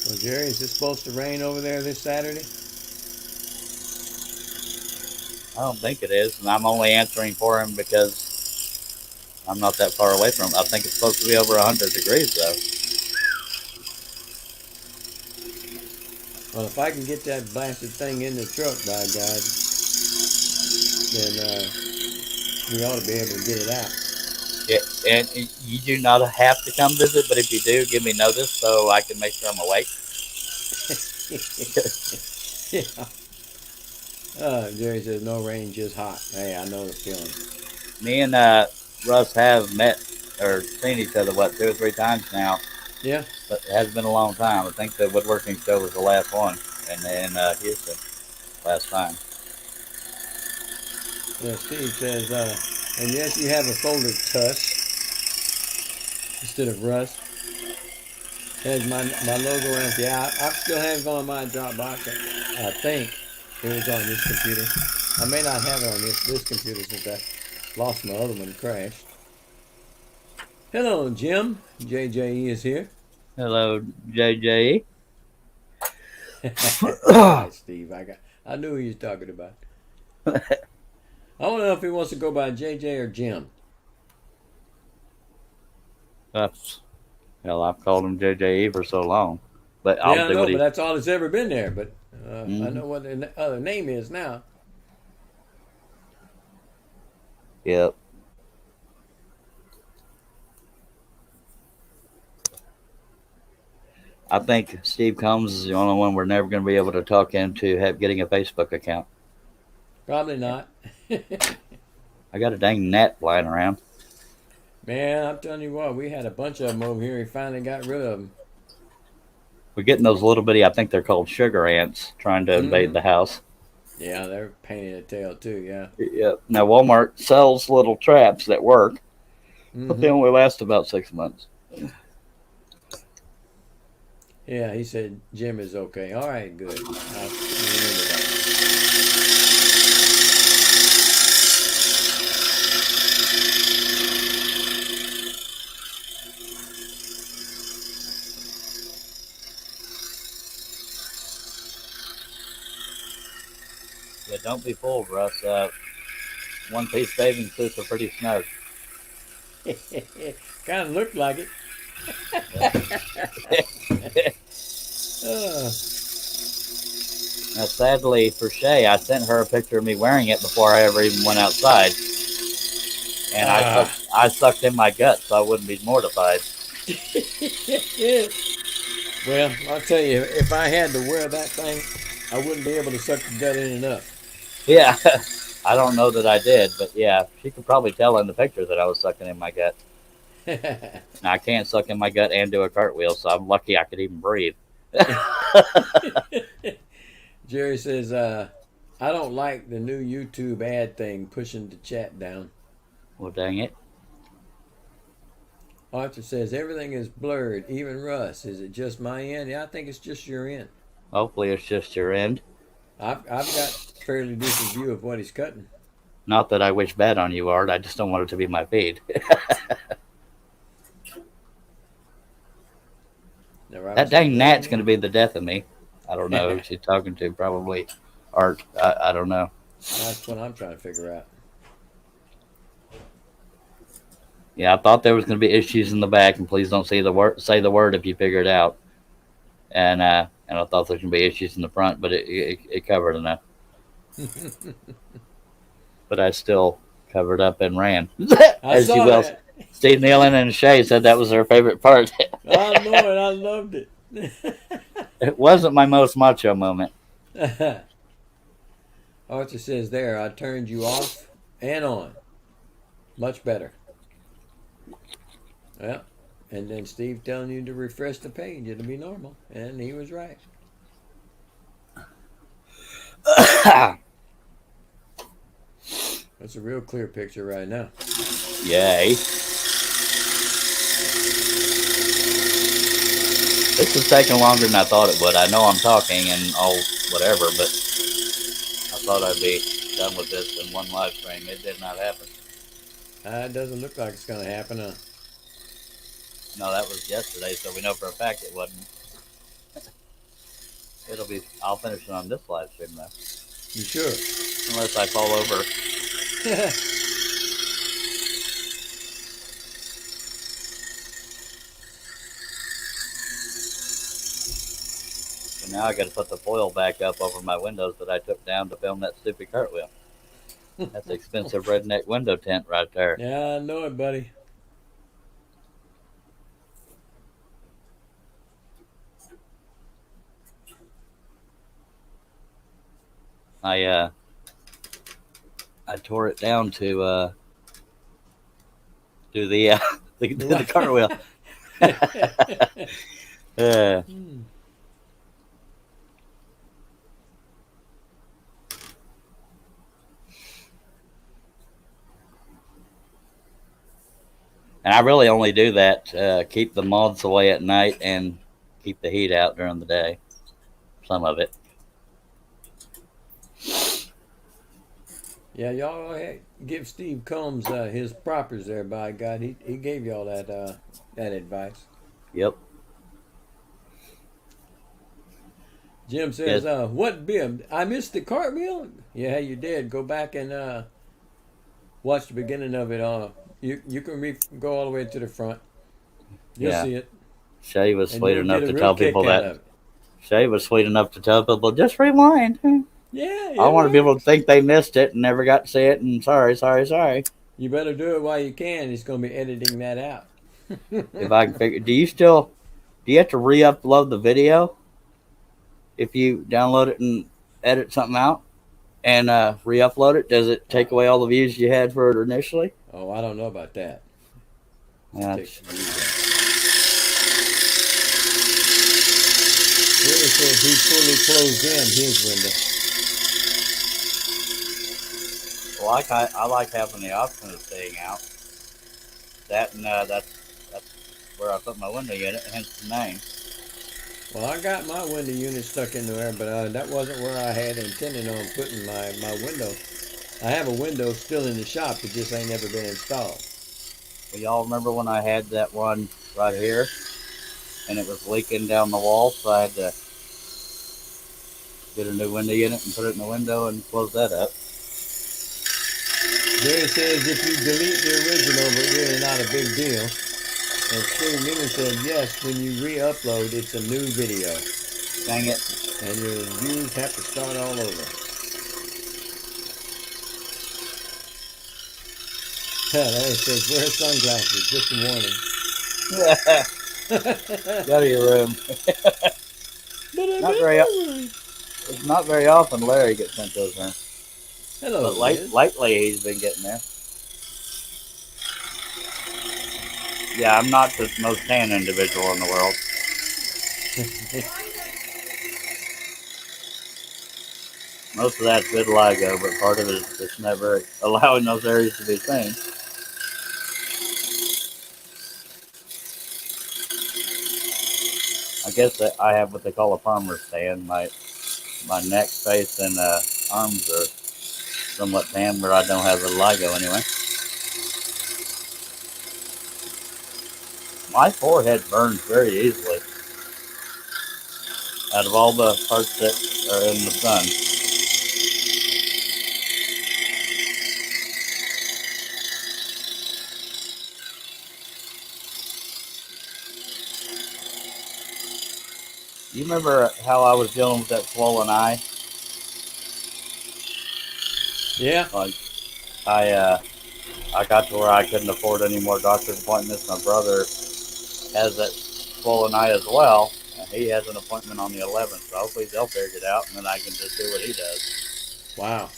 Well, Jerry, is it supposed to rain over there this Saturday? I don't think it is, and I'm only answering for him because I'm not that far away from him. I think it's supposed to be over 100 degrees, though. Well, if I can get that blasted thing in the truck, by God, then we ought to be able to get it out. Yeah, and you do not have to come visit, but if you do, give me notice so I can make sure I'm awake. Yeah. Jerry says no rain, just hot. Hey, I know the feeling. Me and Russ have met or seen each other, what, 2 or 3 times now, Yeah. but it has been a long time. I think the woodworking show was the last one, and then Houston last time. Yeah. Steve says, and yes, you have a folder Tuss instead of Russ. Has my logo around. Yeah, I still have it on my Dropbox. I think it was on this computer. I may not have it on this computer since I lost my other one and crashed. Hello, Jim. JJE is here. Hello, JJ. All right, Steve. I knew who you was talking about. I don't know if he wants to go by JJ or Jim. That's hell. I've called him JJE for so long, but I'll Yeah, I do what know, but he. that's all that's ever been there. But I Mm-hmm. know what the other name is now. Yep. I think Steve Combs is the only one we're never going to be able to talk into getting a Facebook account. Probably not. I got a dang gnat flying around. Man, I'm telling you what, we had a bunch of them over here. He finally got rid of them. We're getting those little bitty, I think they're called sugar ants, trying to invade Hmm. the house. Yeah, they're a pain in the tail too. Yeah. Yep. Now, Walmart sells little traps that work, but they Hmm. only last about 6 months. Yeah, he said Jim is okay. All right, good. I'll remember that. Yeah, don't be fooled, Russ. One piece bathing suits are pretty snug. Kind of looked like it. uh, Now, sadly for Shay, I sent her a picture of me wearing it before I ever even went outside, and ah. I sucked in my gut so I wouldn't be mortified. Well, I'll tell you, if I had to wear that thing, I wouldn't be able to suck the gut in enough. Yeah, I don't know that I did, but yeah, she could probably tell in the picture that I was sucking in my gut. Now, I can't suck in my gut and do a cartwheel, so I'm lucky I could even breathe. Jerry says, I don't like the new YouTube ad thing pushing the chat down. Well, dang it. Arthur says, everything is blurred, even Russ. Is it just my end? Yeah, I think it's just your end. Hopefully, it's just your end. I've got fairly decent view of what he's cutting. Not that I wish bad on you, Art. I just don't want it to be my feed. Now, Robert That says, dang gnat's no. going to be the death of me. I don't know who she's talking to. Probably Art. I don't know. That's what I'm trying to figure out. Yeah, I thought there was going to be issues in the back, and please don't say the word if you figure it out. And I thought there was going to be issues in the front, but it covered enough. But I still covered up and ran. I As you saw will. that. Steve Nealon and Shay said that was their favorite part. I know it. I loved it. It wasn't my most macho moment. Arthur says, there, I turned you off and on. Much better. Well, and then Steve telling you to refresh the page. It'll be normal. And he was right. That's a real clear picture right now. Yay. This is taking longer than I thought it would. I know I'm talking and all whatever, but I thought I'd be done with this in one live stream. It did not happen. It doesn't look like it's going to happen. No, that was yesterday, so we know for a fact it wasn't. I'll finish it on this live stream though, You sure? unless I fall over. So now I got to put the foil back up over my windows that I took down to film that stupid cartwheel. That's expensive redneck window tint right there. Yeah, I know it, buddy. I I tore it down to do the cartwheel. uh, and I really only do that keep the moths away at night and keep the heat out during the day. Some of it. Yeah, y'all give Steve Combs his propers there. By God, he gave y'all that advice. Yep. Jim says, "What bib? I missed the cartwheel." Yeah, you did. Go back and watch the beginning of it. You can go all the way to the front. You'll see it, Shay was and sweet you'll enough get a to real tell kick people out that. of it. Shay was sweet enough to tell people, just rewind. Yeah, I want people to works. think they missed it and never got to see it. And sorry. You better do it while you can. He's going to be editing that out. If I can figure, do you have to re-upload the video if you download it and edit something out and re-upload it? Does it take away all the views you had for it initially? Oh, I don't know about that. Yeah, Take the views out. Here it says he fully closed in his window. well, I like having the option of staying out. That and that's where I put my window unit, hence the name. Well, I got my window unit stuck in there, but that wasn't where I had intended on putting my window. I have a window still in the shop. It just ain't never been installed. Well, y'all remember when I had that one right here and it was leaking down the wall, so I had to get a new window unit and put it in the window and close that up. Jerry says if you delete the original, but really not a big deal. And Steve Newman said yes, when you re-upload, it's a new video, Dang it. and your views have to start all over. Larry says wear sunglasses, just a warning. Go to your room. But I'm Not in very. my room. It's not very often Larry gets sent to his room, Hello, but Liz. lately he's been getting there. Yeah, I'm not the most tan individual in the world. Most of that's vitiligo, but part of it is just never allowing those areas to be seen. I guess that I have what they call a farmer's tan. My neck, face, and arms are somewhat tan, where I don't have vitiligo anyway. My forehead burns very easily. Out of all the parts that are in the sun, you remember how I was dealing with that swollen eye? Yeah. Like I got to where I couldn't afford any more doctor's appointments. My brother has that swollen eye as well, and he has an appointment on the 11th. So hopefully they'll figure it out, and then I can just do what he does. Wow.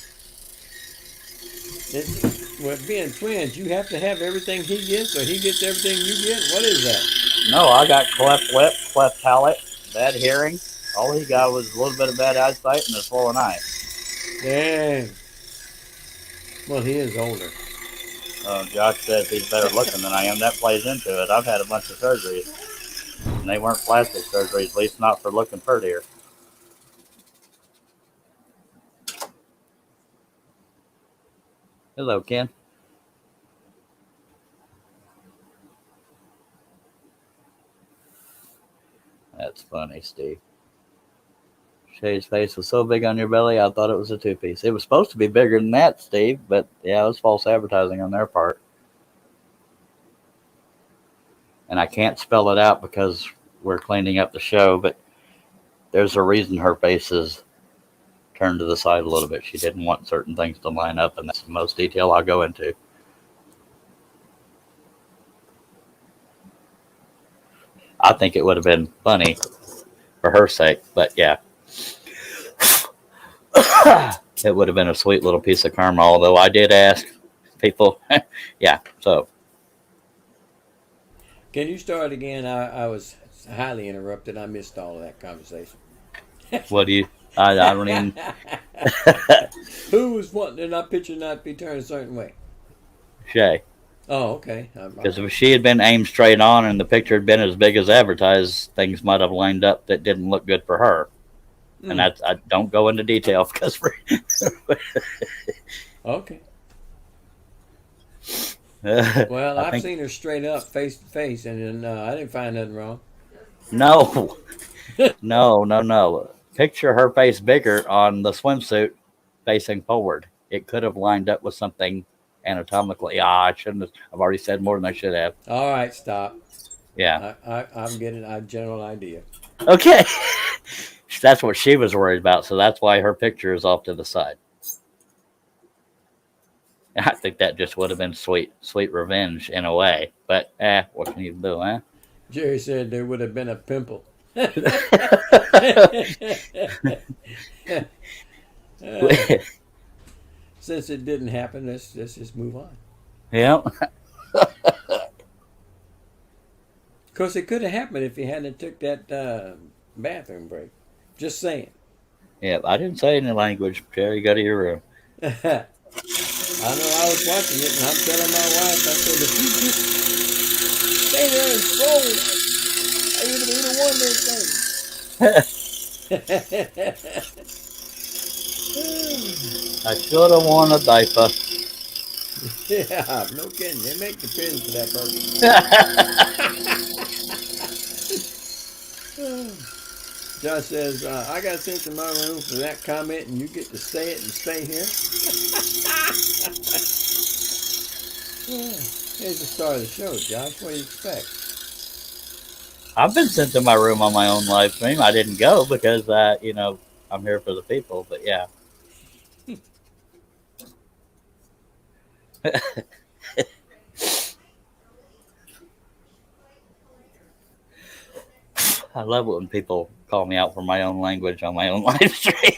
With being twins, you have to have everything he gets, or he gets everything you get. What is that? No, I got cleft lip, cleft palate, bad hearing. All he got was a little bit of bad eyesight and a swollen eye. Dang. Well, he is older. Josh says he's better looking than I am. That plays into it. I've had a bunch of surgeries, and they weren't plastic surgeries, at least not for looking prettier. Hello, Ken. That's funny, Steve. Shay's face was so big on your belly, I thought it was a two-piece. It was supposed to be bigger than that, Steve, but yeah, it was false advertising on their part. And I can't spell it out because we're cleaning up the show, but there's a reason her face is turned to the side a little bit. She didn't want certain things to line up, and that's the most detail I'll go into. I think it would have been funny for her sake, but yeah. It would have been a sweet little piece of karma, although I did ask people. Yeah, so. Can you start again? I was highly interrupted. I missed all of that conversation. What do you. I don't even. Who was wanting that picture not be turned a certain way? Shay. Oh, okay. Because if she had been aimed straight on and the picture had been as big as advertised, things might have lined up that didn't look good for her. And I don't go into detail because okay. Well, I've seen her straight up, face to face, and I didn't find nothing wrong. No. No. Picture her face bigger on the swimsuit facing forward. It could have lined up with something anatomically. I shouldn't have. I've already said more than I should have. All right, stop. Yeah. I'm getting a general idea. Okay. That's what she was worried about, so that's why her picture is off to the side. I think that just would have been sweet revenge in a way. But, what can you do, huh? Jerry said there would have been a pimple. Since it didn't happen, let's just move on. Yeah. Of course, it could have happened if he hadn't took that bathroom break. Just saying. Yeah, I didn't say any language. Jerry, go to your room. I know I was watching it, and I'm telling my wife, I said, if you just stay there and scroll, I would have been one thing. I should have worn a diaper. Yeah, no kidding. They make the pins for that purpose. Josh says, I got sent to my room for that comment, and you get to say it and stay here. Here's the start of the show, Josh. What do you expect? I've been sent to my room on my own live stream. I didn't go because, I'm here for the people, but yeah. I love it when people call me out for my own language on my own live stream.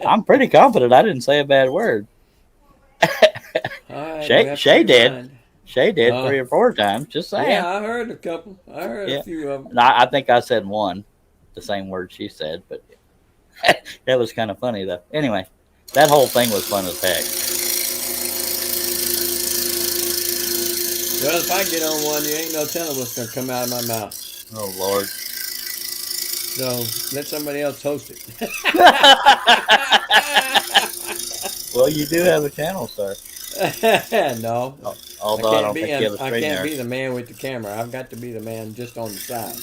I'm pretty confident I didn't say a bad word. Right, Shay did. Shay did 3 or 4 times. Just saying. Yeah, I heard a couple. I heard a few of them. I think I said one, the same word she said, but that was kind of funny though. Anyway, that whole thing was fun as heck. Well, if I get on one, you ain't no telling what's going to come out of my mouth. Oh, Lord. So, let somebody else host it. Well, you do have a channel, sir. No. Although I don't think you have a screen I can't there. be the man with the camera. I've got to be the man just on the side.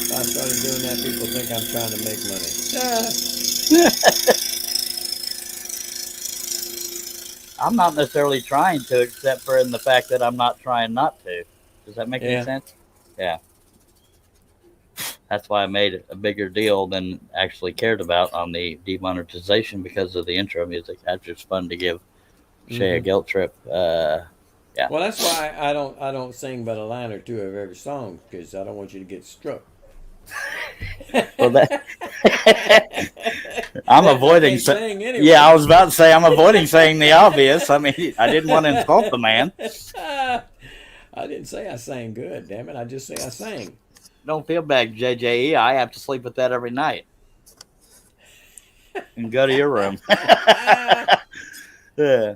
If I started doing that, people think I'm trying to make money. I'm not necessarily trying to, except for in the fact that I'm not trying not to. Does that make any sense? Yeah. That's why I made a bigger deal than actually cared about on the demonetization because of the intro music. That's just fun to give Shay a guilt trip. Yeah. Well, that's why I don't sing but a line or two of every song because I don't want you to get struck. Well, I'm avoiding saying anyway. Yeah, I was about to say I'm avoiding saying the obvious. I mean, I didn't want to insult the man. I didn't say I sang good, damn it. I just say I sang. Don't feel bad, JJE. I have to sleep with that every night. And go to your room. Yeah.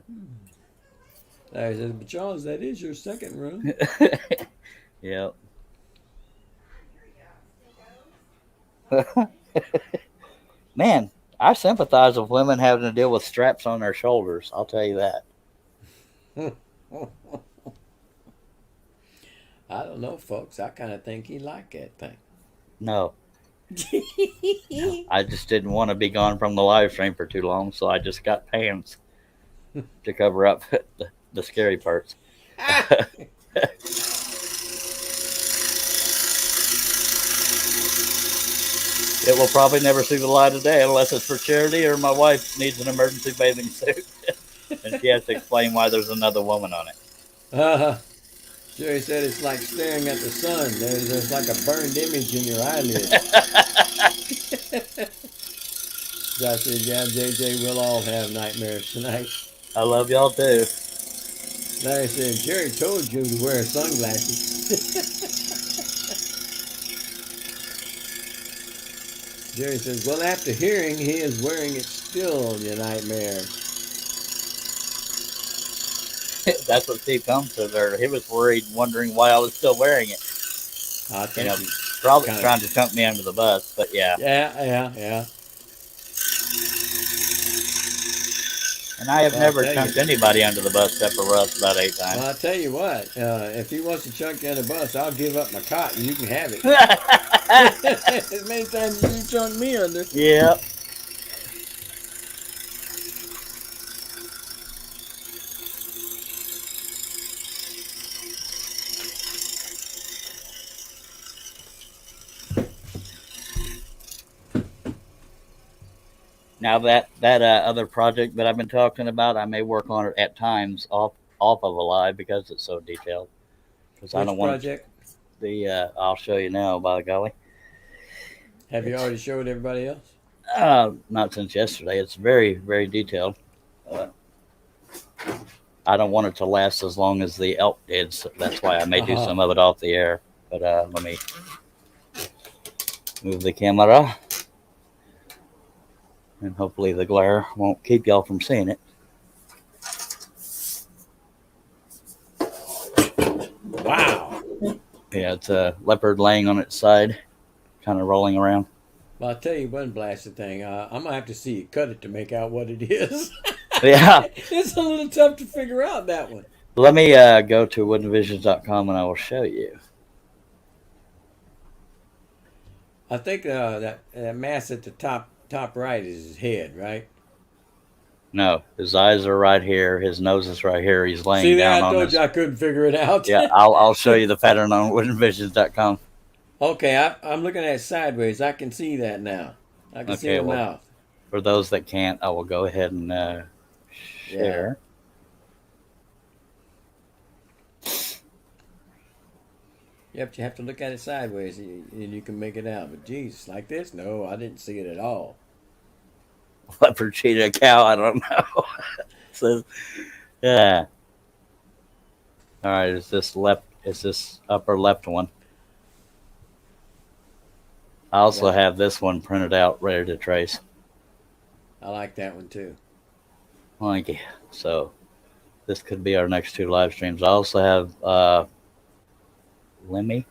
I said, but Charles, that is your second room. Yep. Man, I sympathize with women having to deal with straps on their shoulders. I'll tell you that. I don't know, folks. I kind of think he liked that thing. No, I just didn't want to be gone from the live stream for too long, so I just got pants to cover up the scary parts. It will probably never see the light of day unless it's for charity or my wife needs an emergency bathing suit. And she has to explain why there's another woman on it. uh, Jerry said it's like staring at the sun. There's like a burned image in your eyelid. Josh said, yeah, JJ, we'll all have nightmares tonight. I love y'all too. Larry said, Jerry told you to wear sunglasses. Jerry says, well, after hearing he is wearing it still, your nightmare. That's what Steve Combs said there. He was worried, wondering why I was still wearing it. I think Probably trying to chunk me under the bus, but yeah. Yeah. And I have never chunked anybody under the bus except for Russ about 8 times. Well, I'll tell you what, if he wants to chunk you on the bus, I'll give up my cot and you can have it. As many times as you chunk me under. Yep. Now that other project that I've been talking about, I may work on it at times off of a live because it's so detailed. Because I don't want project? I'll show you now. By golly, have you already showed everybody else? Not since yesterday. It's very very detailed. I don't want it to last as long as the elk did, so that's why I may do some of it off the air. But let me move the camera. And hopefully the glare won't keep y'all from seeing it. Wow. Yeah, it's a leopard laying on its side, kind of rolling around. Well, I'll tell you one blasted thing. I'm going to have to see you cut it to make out what it is. Yeah. It's a little tough to figure out, that one. Let me go to woodenvisions.com and I will show you. I think that mass at the top right is his head, right? No, his eyes are right here. His nose is right here. He's laying down on this. I told you I couldn't figure it out. Yeah, I'll show you the pattern on woodenvisions.com. Okay, I'm looking at it sideways. I can see that now. I can see the mouth. For those that can't, I will go ahead and share. Yeah, but you have to look at it sideways and you can make it out. But geez, like this? No, I didn't see it at all. Leopard, cheetah, cow, I don't know. So, yeah. All right, is this upper left one? I also have this one printed out, ready to trace. I like that one too. Thank you. So, this could be our next 2 live streams. I also have Lemmy.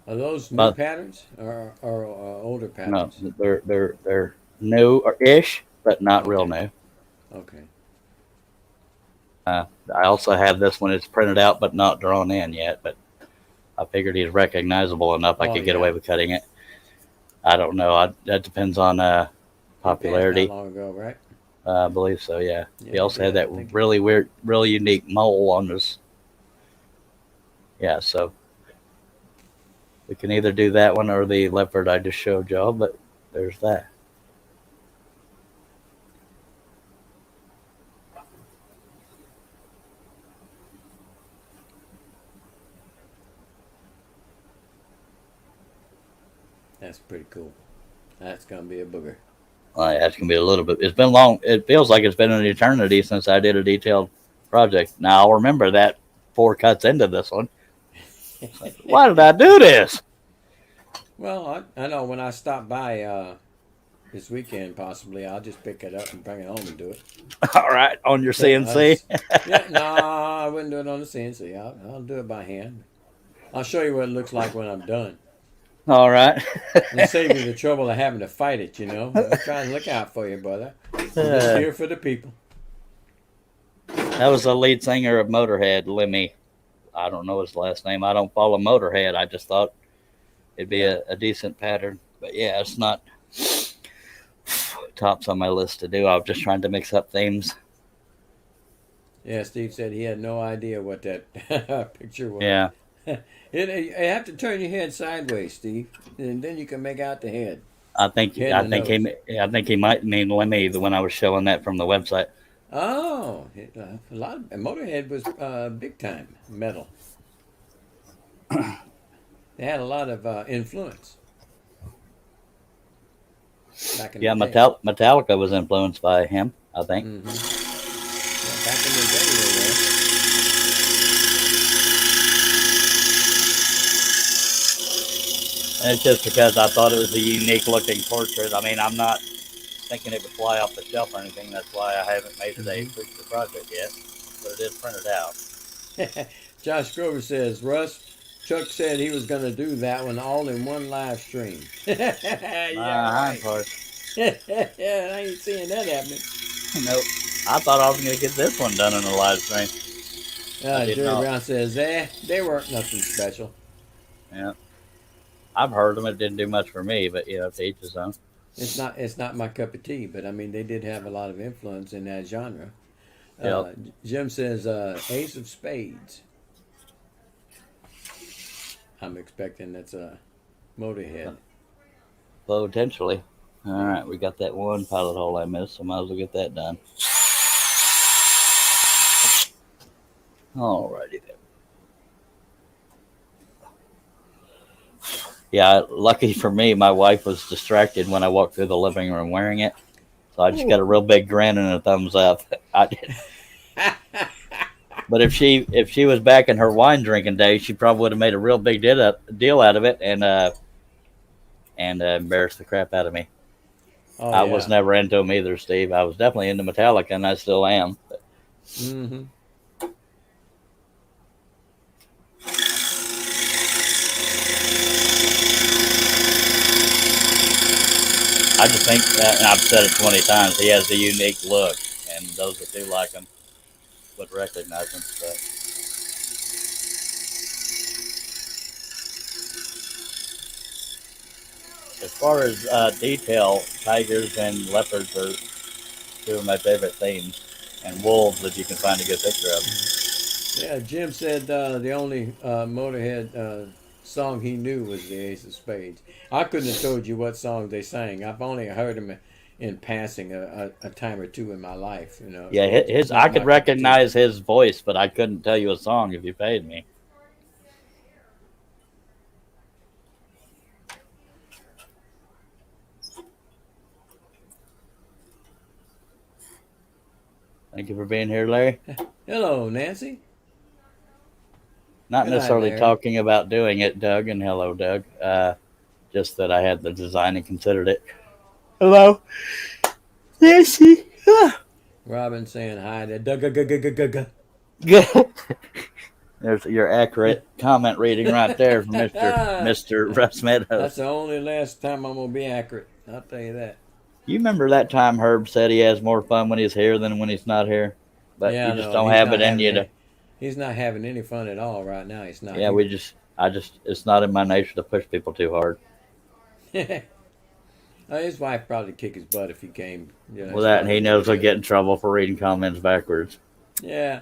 Are those new patterns or older patterns? No, they're new or ish, but not real new. Okay. I also have this one. It's printed out, but not drawn in yet. But I figured he's recognizable enough. I could get away with cutting it. I don't know. That depends on popularity. Not long ago, right? I believe so. Yeah. He also had that really weird, really unique mole on his. Yeah. So we can either do that one or the leopard I just showed y'all. But there's that. That's pretty cool. That's gonna be a booger. That's gonna be a little bit. It's been long. It feels like it's been an eternity since I did a detailed project. Now I'll remember that 4 cuts into this one. Why did I do this? Well, I know when I stop by this weekend, possibly I'll just pick it up and bring it home and do it. All right, on your CNC. I wouldn't do it on the CNC. I'll do it by hand. I'll show you what it looks like when I'm done. All right. And save you the trouble of having to fight it, you know. I'm trying to look out for you, brother. I'm just Uh, here for the people. that was the lead singer of Motorhead, Lemmy. I don't know his last name. I don't follow Motorhead. I just thought it'd be Yeah. a decent pattern. But yeah, it's not tops on my list to do. I was just trying to mix up themes. Yeah, Steve said he had no idea what that picture was. Yeah, You have to turn your head sideways, Steve, and then you can make out the head, I think head and I the think nose. I think he might mean Lemmy the when I was showing that from the website. Oh, a lot of Motorhead was big time metal. They had a lot of influence back in the Yeah, day. Metallica was influenced by him. I think. Hmm. Yeah, back in the day they were. And it's just because I thought it was a unique looking portrait. I mean, I'm not thinking it would fly off the shelf or anything. That's why I haven't made it a Hmm. picture project yet. But it is printed out. Josh Grover says, Russ, Chuck said he was going to do that one all in one live stream. Yeah, My hind right. part. I ain't seeing that happening. Nope. I thought I was going to get this one done in a live stream. I did Jerry not. Brown says, they weren't nothing special. Yeah. I've heard them. It didn't do much for me, but to each his own. It's not my cup of tea, but I mean they did have a lot of influence in that genre. Yep. Jim says Ace of Spades. I'm expecting that's a Motorhead. Potentially. All right, we got that one pilot hole I missed, so might as well get that done. Alrighty then. Yeah, lucky for me, my wife was distracted when I walked through the living room wearing it, so I just got Ooh. a real big grin and a thumbs up. But if she was back in her wine drinking days, she probably would have made a real big deal out of it and embarrassed the crap out of me. Oh I was yeah. never into them either, Steve. I was definitely into Metallica, and I still am. But Mm-hmm. I just think, and I've said it 20 times, he has a unique look, and those that do like him would recognize him. But as far as detail, tigers and leopards are two of my favorite themes, and wolves, if you can find a good picture of them. Yeah, Jim said the only Motorhead song he knew was the Ace of Spades. I couldn't have told you what song they sang. I've only heard them in passing a time or two in my life. You know, Yeah, so it's his I not my could cup of tea. recognize his voice, but I couldn't tell you a song if you paid me. Thank you for being here, Larry. Hello, Nancy. Not Good night, necessarily Larry. talking about doing it, Doug, and hello, Doug. Just that I had the design and considered it. Hello, Nancy. Robin saying hi to Doug. Good. There's your accurate comment reading right there from Mister Russ That's Meadows. the only last time I'm gonna be accurate. I'll tell you that. You remember that time Herb said he has more fun when he's here than when he's not here, but you Yeah, just no, don't he's have not it in having you any. to. He's not having any fun at all right now. He's not Yeah, here. it's not in my nature to push people too hard. His wife probably kick his butt if he came. You know, With as that, far and as he knows he'll Motorhead. get in trouble for reading comments backwards. Yeah.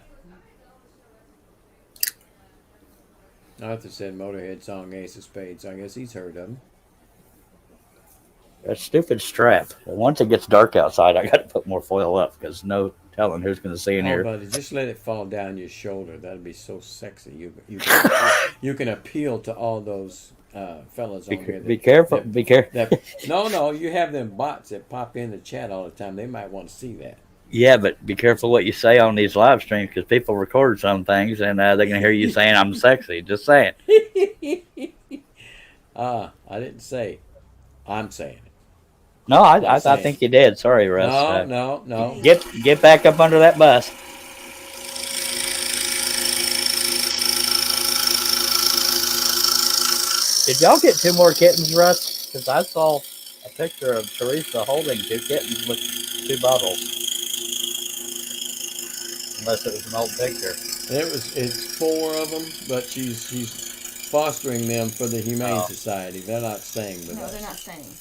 Arthur said Motorhead song Ace of Spades. I guess he's heard of him. That stupid strap. Once it gets dark outside, I got to put more foil up because no telling who's going to see in Oh, here. buddy, just let it fall down your shoulder. That'd be so sexy. You can appeal to all those fellas on here Be careful. that Be careful. that no, you have them bots that pop in the chat all the time. They might want to see that. Yeah, but be careful what you say on these live streams because people record some things and they're going to hear you saying I'm sexy. Just saying. I didn't say. I'm saying it. No, I'm I saying think you did. Sorry, it. Russ. No. Get back up under that bus. Did y'all get 2 more kittens, Russ? Because I saw a picture of Teresa holding 2 kittens with 2 bottles. Unless it was an old picture. It's 4 of them, but she's fostering them for the Humane Oh, Society. They're not staying with No, they're us. not staying.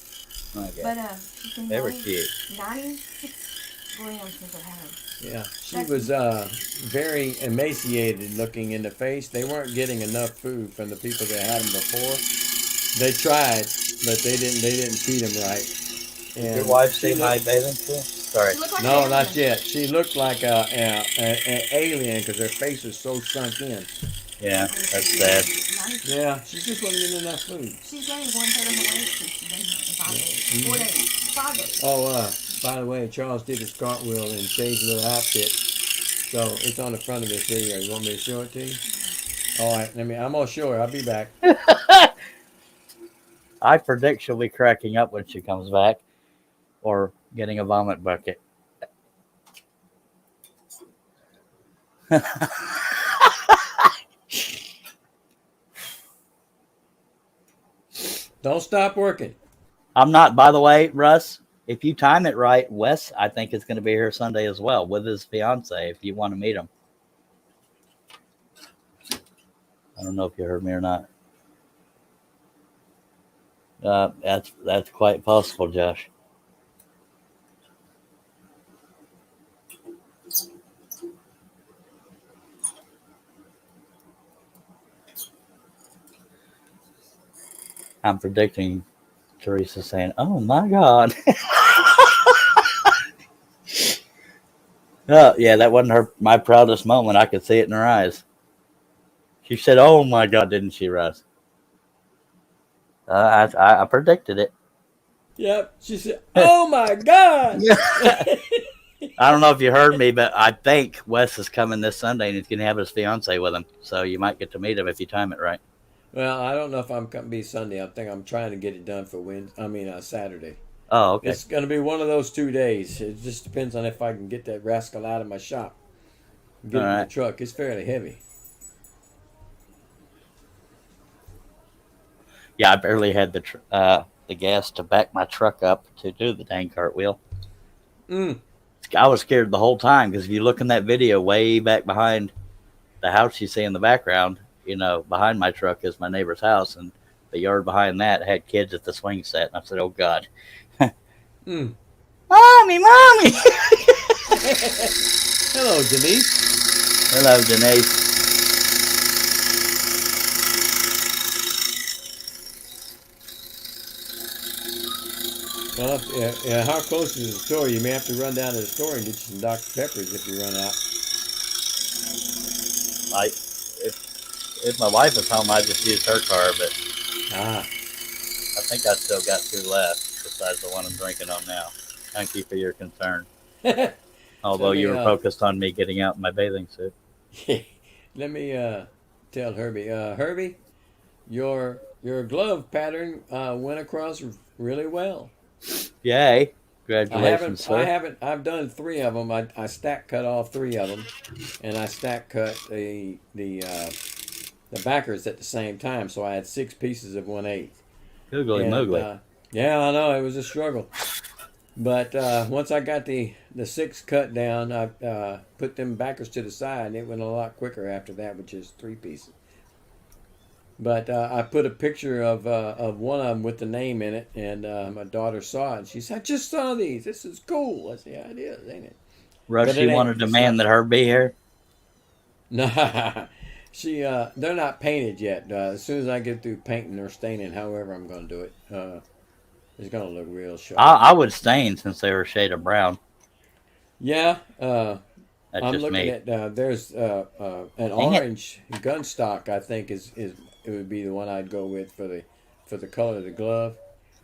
okay. But she's been They were weighing cute. 96 grams since I've had her. Yeah, she That's was very emaciated looking in the face. They weren't getting enough food from the people that had them before. They tried, but they didn't feed them right. Did your And wife she see my looked bathing suit? Sorry. she looked like an no, not alien. yet. She looked like an alien because her face was so sunk in. Yeah, that's sad. Yeah, she just wasn't getting enough food. She's gained 1/3 of her weight since she's been here in 5 days. 4 days. 5 days. Oh, by the way, Charles did his cartwheel in Shay's little outfit, so it's on the front of this video. You want me to show it to you? All right, I'm gonna show her. I'll be back. I predict she'll be cracking up when she comes back or getting a vomit bucket. Don't stop working. I'm not, by the way, Russ. If you time it right, Wes, I think, is going to be here Sunday as well with his fiance if you want to meet him. I don't know if you heard me or not. That's quite possible, Josh. I'm predicting Teresa saying, "Oh my God." Oh, yeah, that wasn't my proudest moment. I could see it in her eyes. She said, "Oh my God," didn't she, Russ? I predicted it. Yep. She said, "Oh my God." I don't know if you heard me, but I think Wes is coming this Sunday and he's going to have his fiance with him. So you might get to meet him if you time it right. Well, I don't know if I'm going to be Sunday. I think I'm trying to get it done for Saturday. Oh, okay. It's going to be one of those 2 days. It just depends on if I can get that rascal out of my shop. Get All it in right. the truck. It's fairly heavy. Yeah, I barely had the gas to back my truck up to do the dang cartwheel. I was scared the whole time because if you look in that video way back behind the house you see in the background, behind my truck is my neighbor's house, and the yard behind that had kids at the swing set. And I said, "Oh God, Mm. mommy, mommy!" Hello, Denise. Hello, Denise. Well, how close is the store? You may have to run down to the store and get you some Dr. Peppers if you run out. If my wife is home, I just use her car, but Ah. I think I still got 2 left besides the one I'm drinking on now. Thank you for your concern. Although you were focused on me getting out in my bathing suit. Let me tell Herbie. Herbie, your glove pattern went across really well. Yay! Congratulations, sir. I've done 3 of them. I stack cut off 3 of them, and I stack cut the backers at the same time. So I had 6 pieces of 1/8. Googly moogly. Yeah, I know it was a struggle, but once I got the 6 cut down, I put them backers to the side, and it went a lot quicker after that with just 3 pieces. But I put a picture of one of them with the name in it, and my daughter saw it. And she said, "I just saw these. This is cool." I said, "Yeah, it is, ain't it?" Russ, you want to demand that her be here? No, they're not painted yet. As soon as I get through painting or staining, however I'm going to do it, it's going to look real sharp. I would stain since they were a shade of brown. Yeah, That's I'm just looking me. at there's an orange gun stock. I think it would be the one I'd go with for the color of the glove.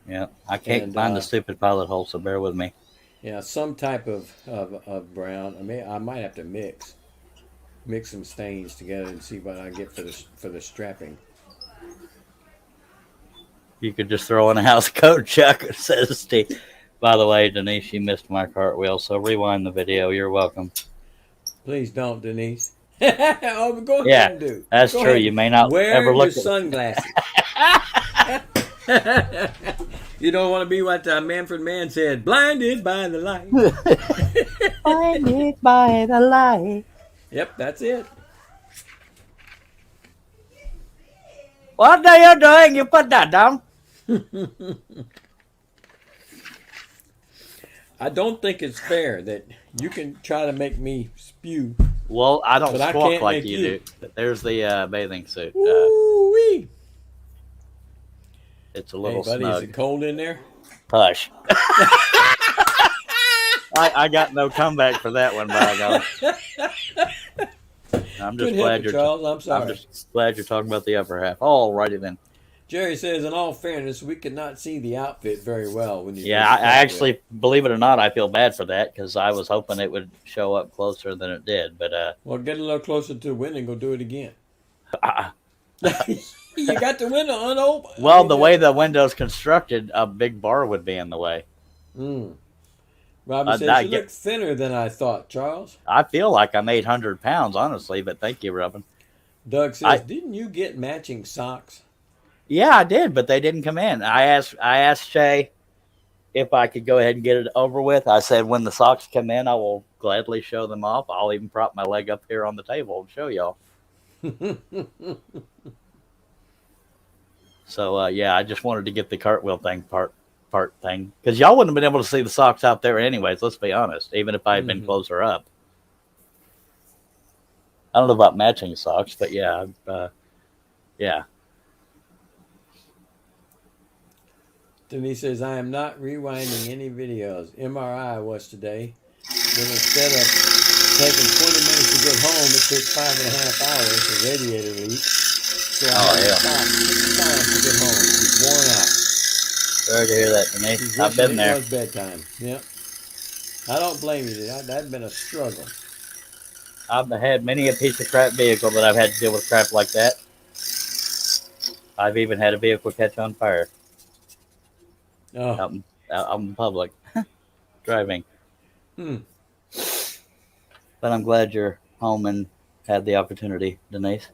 Yeah, I can't find the stupid pilot hole, so bear with me. Yeah, some type of brown. I might have to mix some stains together and see what I get for the strapping. You could just throw in a house coat, Chuck, says Steve. By the way, Denise, you missed my cartwheel, so rewind the video. You're welcome. Please don't, Denise. Oh, go ahead and do. That's Go true. ahead. You may not Wear ever look your sunglasses. You don't want to be what Manfred Mann said, blinded by the light. Blinded by the light. Yep, that's it. What are you doing? You put that down. I don't think it's fair that you can try to make me spew. Well, I don't But I squawk can't like make you you. do. There's the bathing suit. Woo-wee. It's a Hey, little buddy, is it snug. cold in there? Hush. I got no comeback for that one, by God. I'm just Couldn't help glad it, you're. Charles. I'm sorry. I'm just glad you're talking about the upper half. All righty then. Jerry says, in all fairness, we could not see the outfit very well when you. Yeah, I actually, believe it or not, I feel bad for that because I was hoping it would show up closer than it did. But Well, get a little closer to the window and go do it again. uh, You got the window unopened. well, the way the window's constructed, a big bar would be in the way. Robbie says, you look thinner than I thought, Charles. I feel like I'm 800 pounds, honestly, but thank you, Robin. Doug says, didn't you get matching socks? Yeah, I did, but they didn't come in. I asked Shay if I could go ahead and get it over with. I said, when the socks come in, I will gladly show them off. I'll even prop my leg up here on the table and show y'all. So, yeah, I just wanted to get the cartwheel thing part thing. Because y'all wouldn't have been able to see the socks out there anyways, let's be honest, even if I had been closer up. I don't know about matching socks, but yeah, yeah. Denise says, I am not rewinding any videos. MRI I was today. Then instead of taking 20 minutes to get home, it took 5.5 hours for radiator leak. So I had to stop 6 times to get home. He's worn out. Sorry to hear that, Denise. I've been there. It was bedtime. Yep. I don't blame you. That's been a struggle. I've had many a piece of crap vehicle that I've had to deal with crap like that. I've even had a vehicle catch on fire. Out in public driving. But I'm glad you're home and had the opportunity, Denise.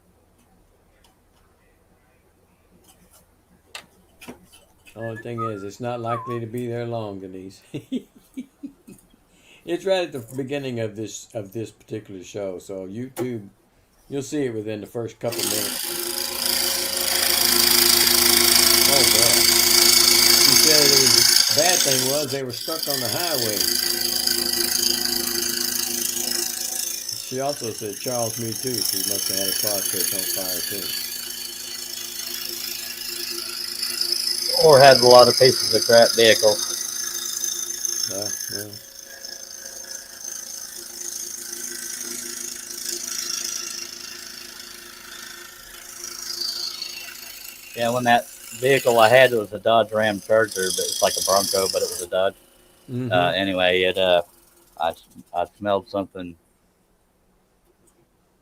Only thing is, it's not likely to be there long, Denise. It's right at the beginning of this particular show, so YouTube, you'll see it within the first couple minutes. Oh boy! She said the bad thing was they were stuck on the highway. She also said, Charles, me too. She must have had a car catch on fire too. Or had a lot of pieces of crap vehicle. Yeah. Yeah, when that vehicle I had was a Dodge Ram Charger, but it's like a Bronco, but it was a Dodge. Anyway, I smelled something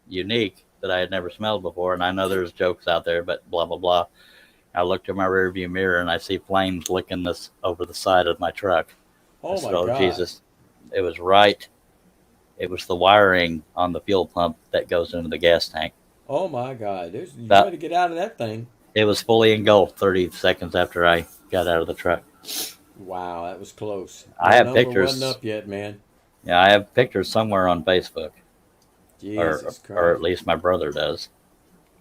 unique that I had never smelled before, and I know there's jokes out there, but blah blah blah. I looked in my rearview mirror and I see flames licking this over the side of my truck. Oh my God! Jesus! It was right. It was the wiring on the fuel pump that goes into the gas tank. Oh my God! You got to get out of that thing. It was fully engulfed 30 seconds after I got out of the truck. Wow, that was close. I have pictures. Wasn't up yet, man. Yeah, I have pictures somewhere on Facebook. Jesus Christ. Or at least my brother does.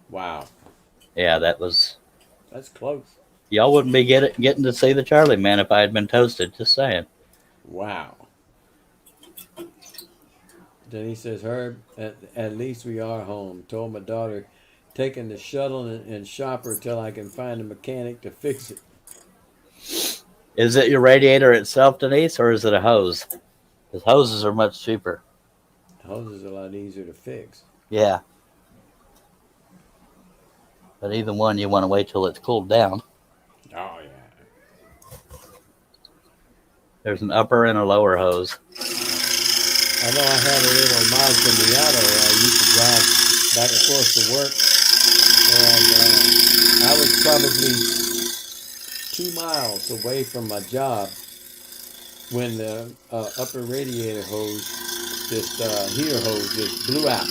Wow. Yeah, that's close. Y'all wouldn't be getting to see the Charlie Man if I had been toasted. Just saying. Wow. Then he says, Herb, at least we are home. Told my daughter, taking the shuttle and shopper till I can find a mechanic to fix it. Is it your radiator itself, Denise, or is it a hose? Because hoses are much cheaper. Hoses are a lot easier to fix. Yeah. But either one, you want to wait till it's cooled down. Oh, yeah. There's an upper and a lower hose. I know I had a little Mazda Miata I used to drive back and forth to work. And I was probably 2 miles away from my job when the upper radiator hose, heater hose, just blew out.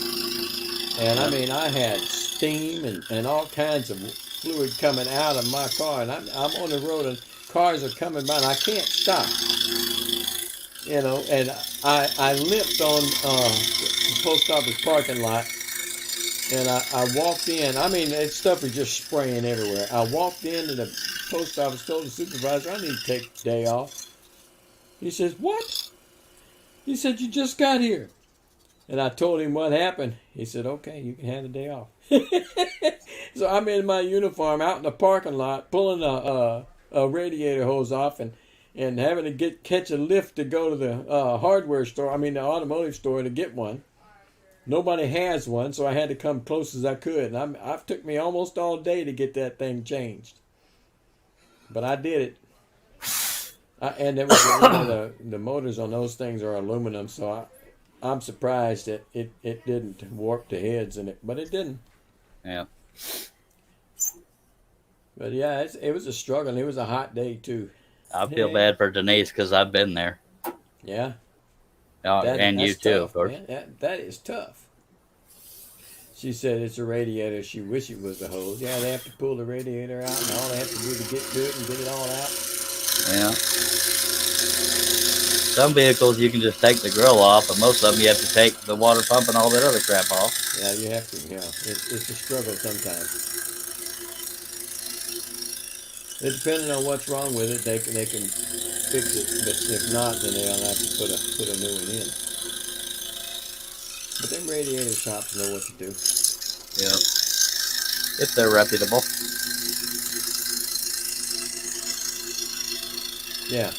And I mean, I had steam and all kinds of fluid coming out of my car, and I'm on the road, and cars are coming by, and I can't stop. And I limped on the post office parking lot, and I walked in. I mean, that stuff was just spraying everywhere. I walked into the post office, told the supervisor I need to take the day off. He says, "What?" He said, "You just got here." And I told him what happened. He said, "Okay, you can have the day off." So I'm in my uniform out in the parking lot, pulling a radiator hose off, and having to catch a lift to go to the hardware store. I mean, the automotive store to get one. Nobody has one, so I had to come close as I could. And it took me almost all day to get that thing changed. But I did it. And it was the motors on those things are aluminum, so I'm surprised that it didn't warp the heads in it, but it didn't. Yeah. But yeah, it was a struggle. It was a hot day too. I feel bad for Denise because I've been there. Yeah. And you too, of course. Yeah, that is tough. She said it's a radiator. She wished it was a hose. Yeah, they have to pull the radiator out, and all they have to do to get to it and get it all out. Yeah. Some vehicles you can just take the grill off, and most of them you have to take the water pump and all that other crap off. Yeah, you have to. Yeah, it's a struggle sometimes. It depending on what's wrong with it, they can fix it. But if not, then they'll have to put a new one in. But them radiator shops know what to do. Yeah. If they're reputable. Yeah.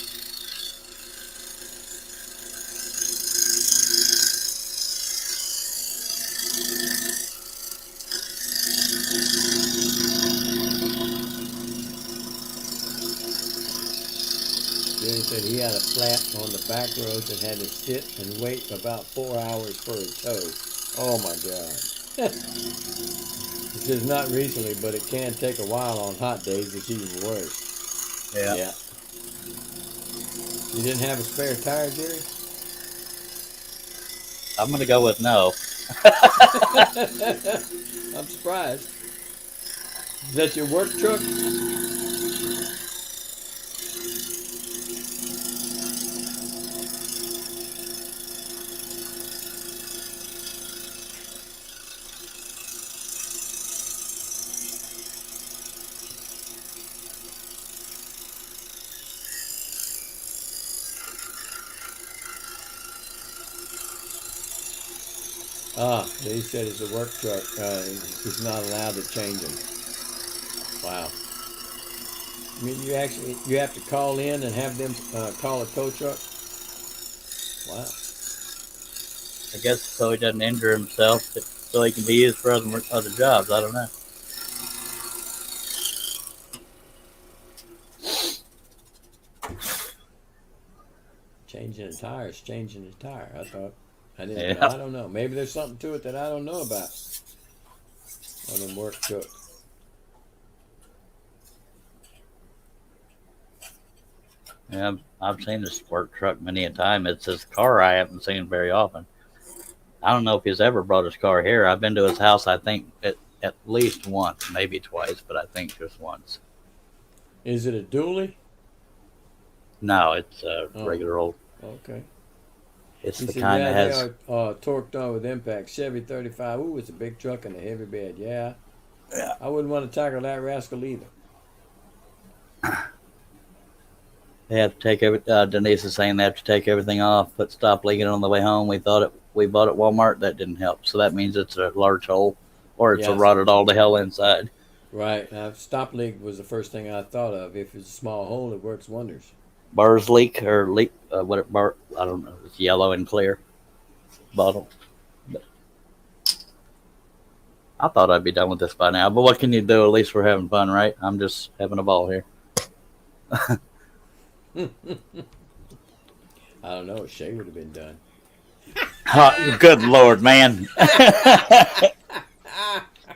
Jerry said he had a flat on the back roads and had to sit and wait about 4 hours for a tow. Oh my God. He says not recently, but it can take a while on hot days. It's even worse. Yeah. You didn't have a spare tire, Jerry? I'm going to go with no. I'm surprised. Is that your work truck? He said it's a work truck. He's not allowed to change them. Wow. I mean, you have to call in and have them call a tow truck? Wow. I guess so he doesn't injure himself, so he can be used for other jobs. I don't know. Changing a tire is changing a tire. I thought. I didn't. Yeah. I don't know. Maybe there's something to it that I don't know about on them work trucks. Yeah, I've seen this work truck many a time. It's his car I haven't seen very often. I don't know if he's ever brought his car here. I've been to his house, I think, at least once, maybe twice, but I think just once. Is it a dually? No, it's a regular old. Okay. It's He the said, kind yeah, that has. they are torqued on with impact. Chevy 35. Ooh, it's a big truck and a heavy bed. Yeah. Yeah. I wouldn't want to tackle that rascal either. They have to take Denise is saying they have to take everything off, put stop leaking on the way home. We bought at Walmart. That didn't help. So that means it's a large hole, or it's a rotted all to hell inside. Right. Stop leak was the first thing I thought of. If it's a small hole, it works wonders. Bars leak or leak. I don't know. It's yellow and clear bottle. But I thought I'd be done with this by now. But what can you do? At least we're having fun, right? I'm just having a ball here. I don't know. Shay would have been done. Good Lord, man.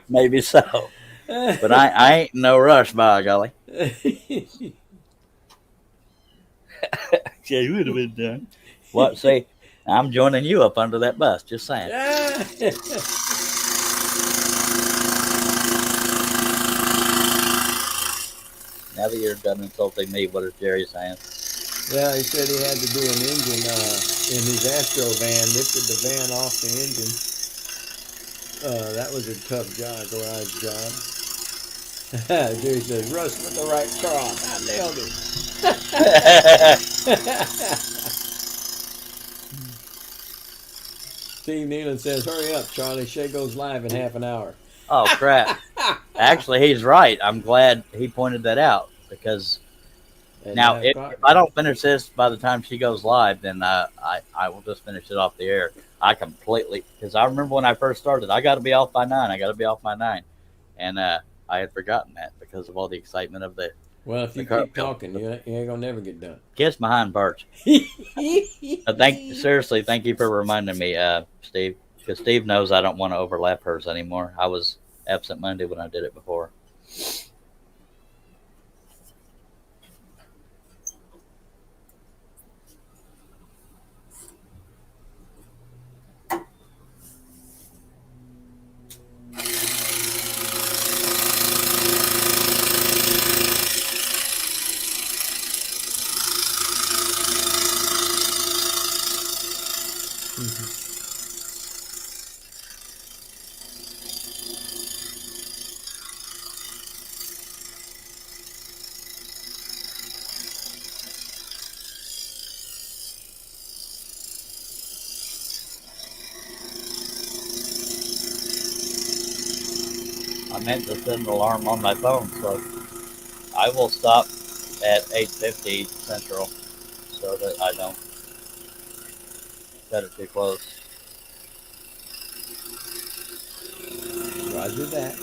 Maybe so. But I ain't in no rush, by golly. Yeah, you would have been done. What? See, I'm joining you up under that bus. Just saying. Now that you're done insulting me, what is Jerry saying? Yeah, he said he had to do an engine in his Astro van, lifted the van off the engine. That was a tough job, garage job. Jerry says, Russ with the right cross. I nailed it. Steve Nealon says, hurry up, Charlie. Shay goes live in half an hour. Oh, crap. Actually, he's right. I'm glad he pointed that out because At now 9 if o'clock. I don't finish this by the time she goes live, then I will just finish it off the air. I completely, because I remember when I first started, I got to be off by 9. I got to be off by 9. And I had forgotten that because of all the excitement of the. Well, if you keep talking, you ain't going to never get done. Kiss my hind parts. Seriously, thank you for reminding me, Steve. Because Steve knows I don't want to overlap hers anymore. I was absent Monday when I did it before. I meant to set an alarm on my phone, so I will stop at 8:50 Central so that I don't set it too close. Roger that.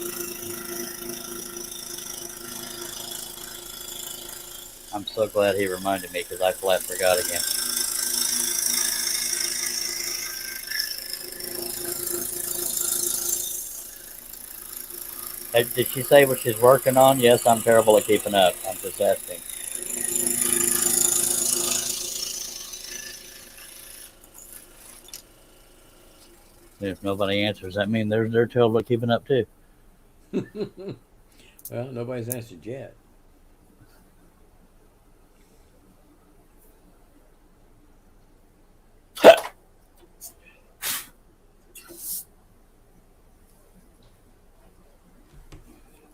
I'm so glad he reminded me because I flat forgot again. Hey, did she say what she's working on? Yes, I'm terrible at keeping up. I'm just asking. If nobody answers, that means they're terrible at keeping up too. Well, nobody's answered yet.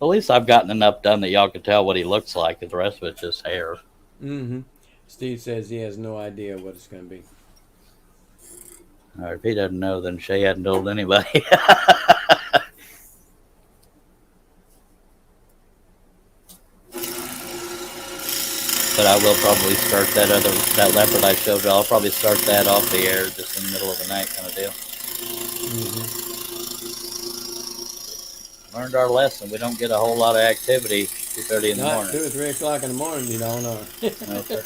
At least I've gotten enough done that y'all can tell what he looks like. The rest of it's just hair. Mm-hmm. Steve says he has no idea what it's going to be. All right, if he doesn't know, then Shay hadn't told anybody. But I will probably start that leopard I showed you. I'll probably start that off the air just in the middle of the night kind of deal. Mm-hmm. Learned our lesson. We don't get a whole lot of activity 2:30 in the Not morning. 2 or 3 o'clock in the morning, you don't know. No, sir.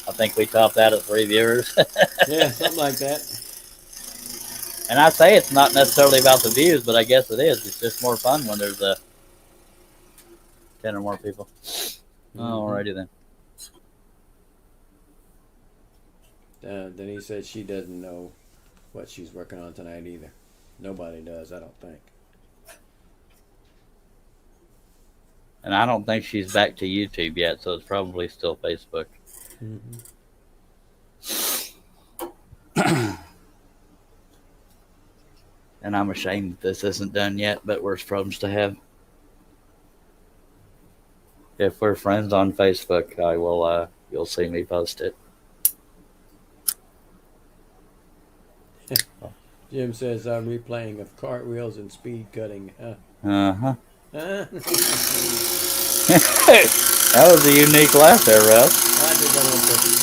I think we topped out at 3 viewers. Yeah, something like that. And I say it's not necessarily about the views, but I guess it is. It's just more fun when there's 10 or more people. Alrighty then. Denise said she doesn't know what she's working on tonight either. Nobody does, I don't think. And I don't think she's back to YouTube yet, so it's probably still Facebook. Mm-hmm. And I'm ashamed this isn't done yet, but we're supposed to have. If we're friends on Facebook, I will. You'll see me post it. Jim says replaying of cartwheels and speed cutting. Uh-huh. That was a unique laugh there, Russ. I did that on purpose.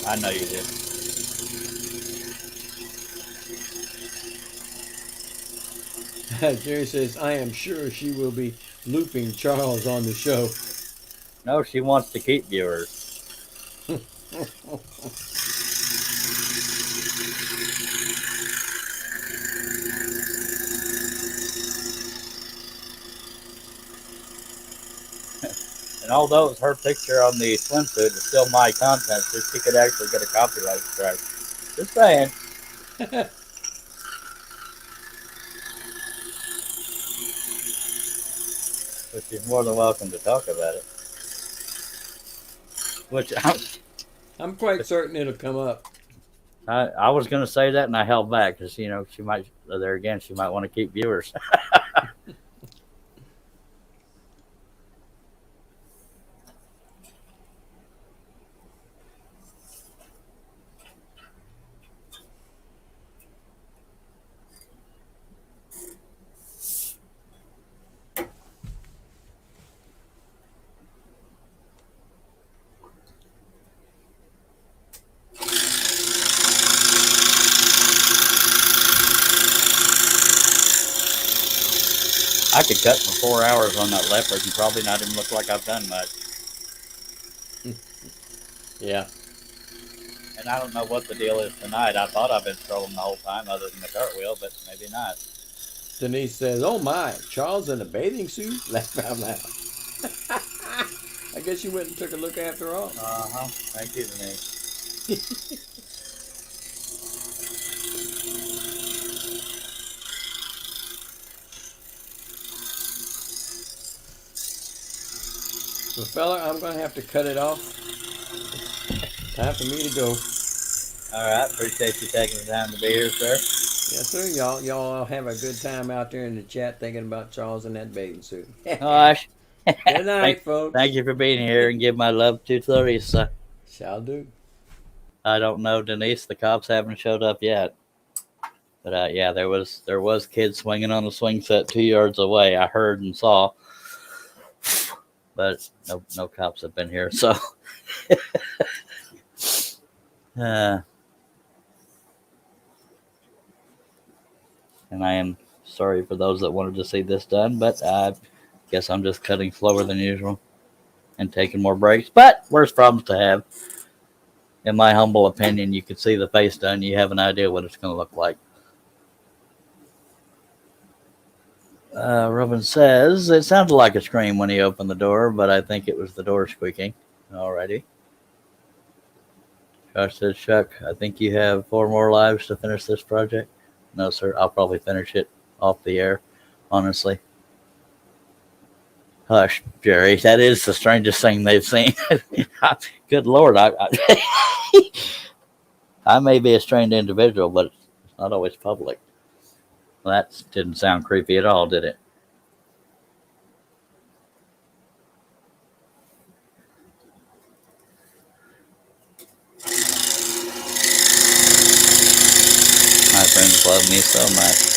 I know you did. Jerry says, I am sure she will be looping Charles on the show. No, she wants to keep viewers. And although it's her picture on the swimsuit, it's still my content, so she could actually get a copyright strike. Just saying. Which is more than welcome to talk about it. Which I'm quite certain it'll come up. I was going to say that, and I held back because she might there again. She might want to keep viewers. I could cut for 4 hours on that leopard and probably not even look like I've done much. Yeah. And I don't know what the deal is tonight. I thought I've been strolling the whole time, other than the cartwheel, but maybe not. Denise says, "Oh my, Charles in a bathing suit." Laugh out loud. I guess you went and took a look after all. Thank you, Denise. Well, fella, I'm going to have to cut it off. Time for me to go. All right. Appreciate you taking the time to be here, sir. Yes, sir. Y'all have a good time out there in the chat thinking about Charles in that bathing suit. Gosh. Good night, folks. Thank you for being here, and give my love to Clarissa. Shall do. I don't know, Denise. The cops haven't showed up yet. But yeah, there was kids swinging on the swing set 2 yards away. I heard and saw, but no cops have been here. So, and I am sorry for those that wanted to see this done, but I guess I'm just cutting slower than usual and taking more breaks. But worse problems to have. In my humble opinion, you could see the face done. You have an idea what it's going to look like. Robin says, it sounded like a scream when he opened the door, but I think it was the door squeaking. Alrighty. Josh says, Chuck, I think you have 4 more lives to finish this project. No, sir. I'll probably finish it off the air, honestly. Hush, Jerry. That is the strangest thing they've seen. Good Lord. I may be a strange individual, but it's not always public. Well, that didn't sound creepy at all, did it? My friends love me so much.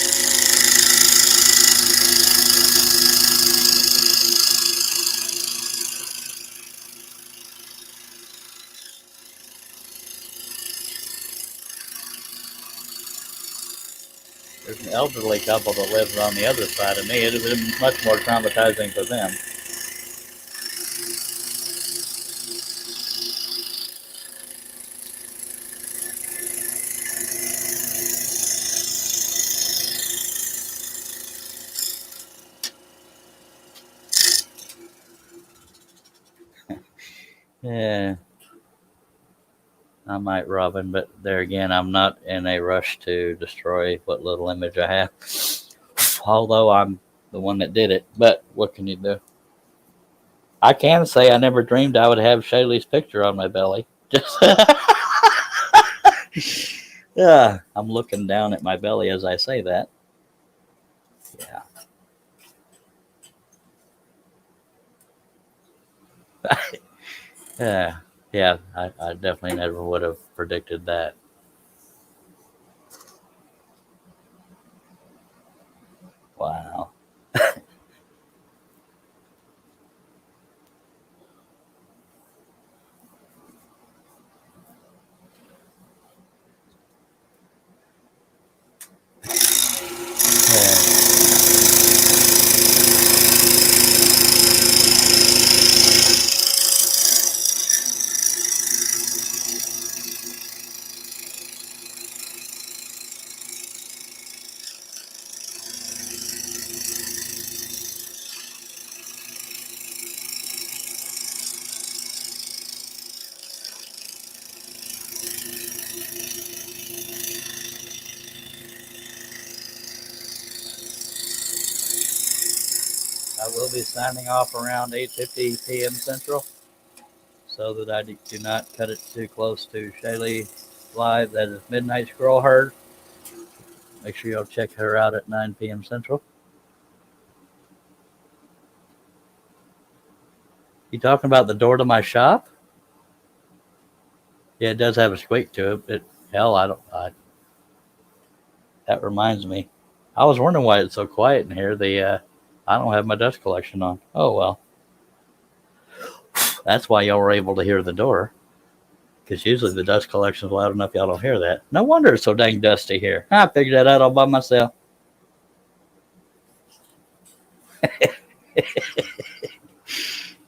There's an elderly couple that lives on the other side of me. It would have been much more traumatizing for them. Yeah, I might, Robin, but there again, I'm not in a rush to destroy what little image I have. Although I'm the one that did it, but what can you do? I can say I never dreamed I would have Shaylee's picture on my belly. Just yeah, I'm looking down at my belly as I say that. Yeah. Yeah, I definitely never would have predicted that. Wow. Yeah. I will be signing off around 8:50 p.m. Central, so that I do not cut it too close to Shaylee Live. That is Midnight Squirrel Herd. Make sure y'all check her out at 9 p.m. Central. You talking about the door to my shop? Yeah, it does have a squeak to it. Hell, I don't. That reminds me. I was wondering why it's so quiet in here. I don't have my dust collection on. Oh well, that's why y'all were able to hear the door. Because usually the dust collection is loud enough y'all don't hear that. No wonder it's so dang dusty here. I figured that out all by myself.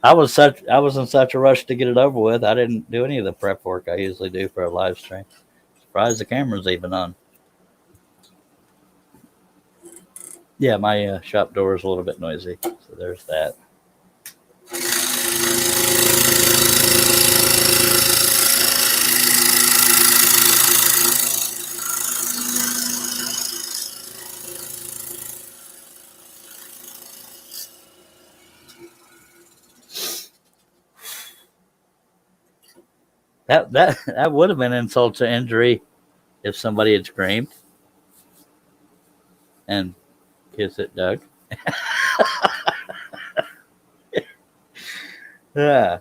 I was in such a rush to get it over with. I didn't do any of the prep work I usually do for a live stream. Surprised the camera's even on. Yeah, my shop door is a little bit noisy, so there's that. That would have been insult to injury if somebody had screamed and kiss it, Doug. Yeah.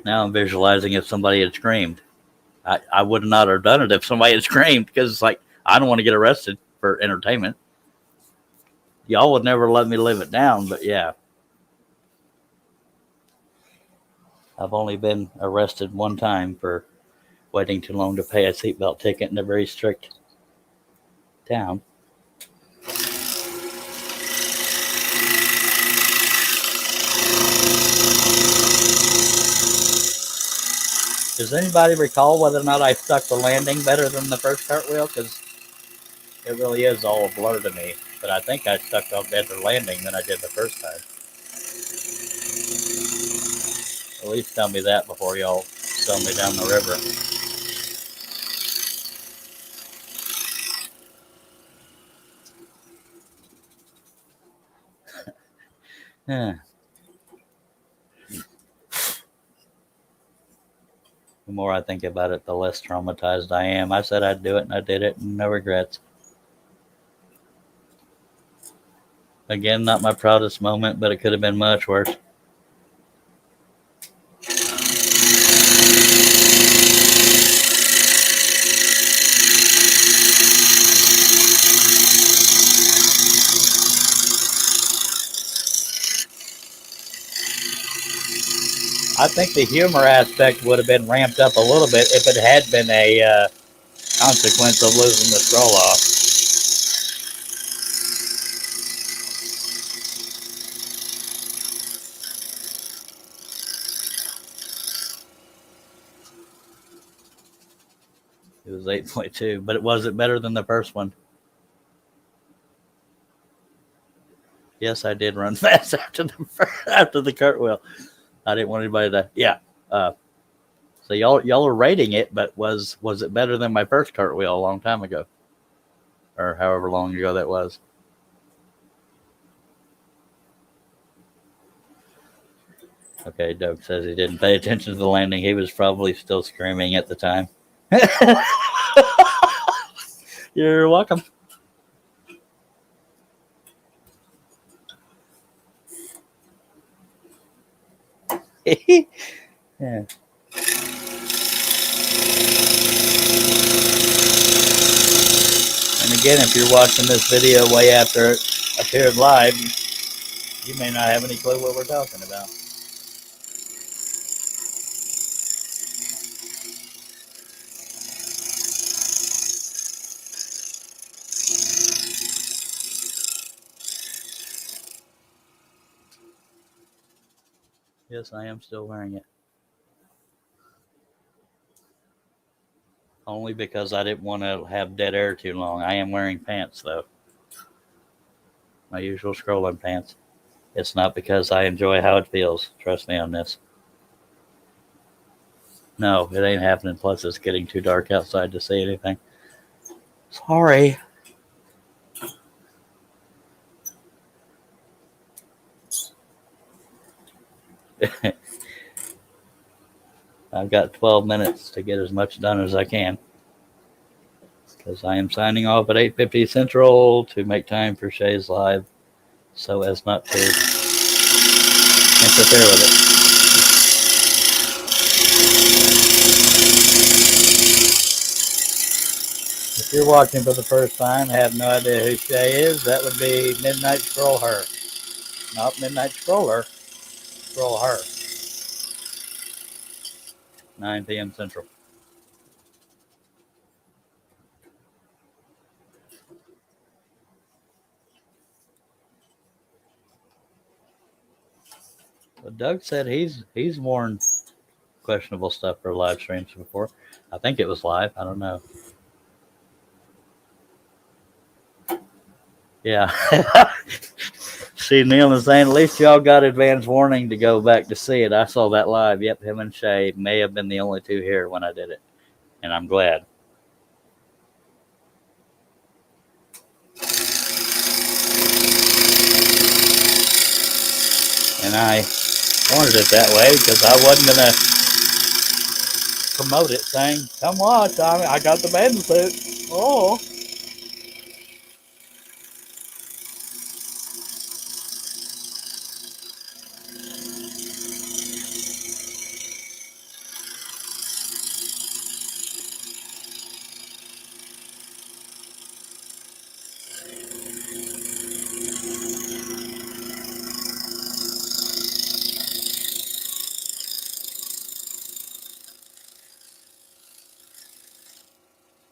Now I'm visualizing if somebody had screamed. I would not have done it if somebody had screamed because it's like I don't want to get arrested for entertainment. Y'all would never let me live it down, but yeah. I've only been arrested one time for waiting too long to pay a seatbelt ticket in a very strict town. Does anybody recall whether or not I stuck the landing better than the first cartwheel? Because it really is all a blur to me. But I think I stuck a better landing than I did the first time. At least tell me that before y'all sell me down the river. Yeah. The more I think about it, the less traumatized I am. I said I'd do it, and I did it, and no regrets. Again, not my proudest moment, but it could have been much worse. I think the humor aspect would have been ramped up a little bit if it had been a consequence of losing the scroll off. It was 8.2, but it wasn't better than the first one. Yes, I did run fast after the cartwheel. I didn't want anybody to. Yeah. So y'all are rating it, but was it better than my first cartwheel a long time ago, or however long ago that was? Okay, Doug says he didn't pay attention to the landing. He was probably still screaming at the time. You're welcome. Yeah. And again, if you're watching this video way after it appeared live, you may not have any clue what we're talking about. Yes, I am still wearing it. Only because I didn't want to have dead air too long. I am wearing pants, though. My usual scrolling pants. It's not because I enjoy how it feels. Trust me on this. No, it ain't happening. Plus, it's getting too dark outside to see anything. Sorry. I've got 12 minutes to get as much done as I can. Because I am signing off at 8:50 Central to make time for Shay's live so as not to interfere with it. If you're watching for the first time, have no idea who Shay is, that would be Midnight Scroll Her. Not Midnight Scroller, Scroll Her. 9 p.m. Central. But Doug said he's worn questionable stuff for live streams before. I think it was live. I don't know. Yeah. See, Neil is saying at least y'all got advance warning to go back to see it. I saw that live. Yep, him and Shay may have been the only two here when I did it, and I'm glad. And I wanted it that way because I wasn't gonna promote it saying, "Come watch, I got the bathing suit." Oh.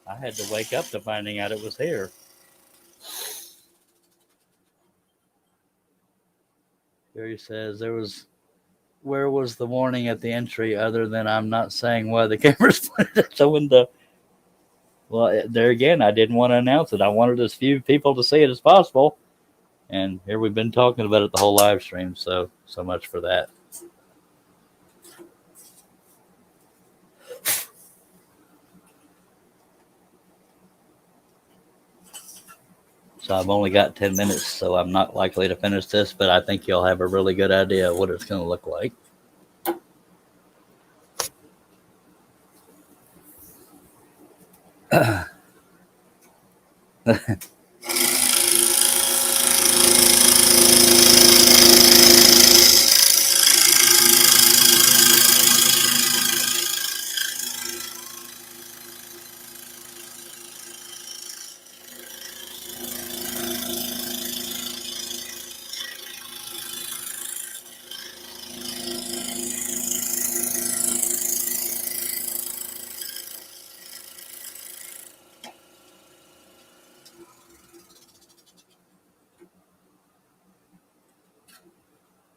I had to wake up to finding out it was here. Gary says where was the warning at the entry other than I'm not saying why the camera's pointed at the window? Well, there again, I didn't want to announce it. I wanted as few people to see it as possible. And here we've been talking about it the whole live stream, so much for that. So I've only got 10 minutes, so I'm not likely to finish this, but I think you'll have a really good idea of what it's going to look like.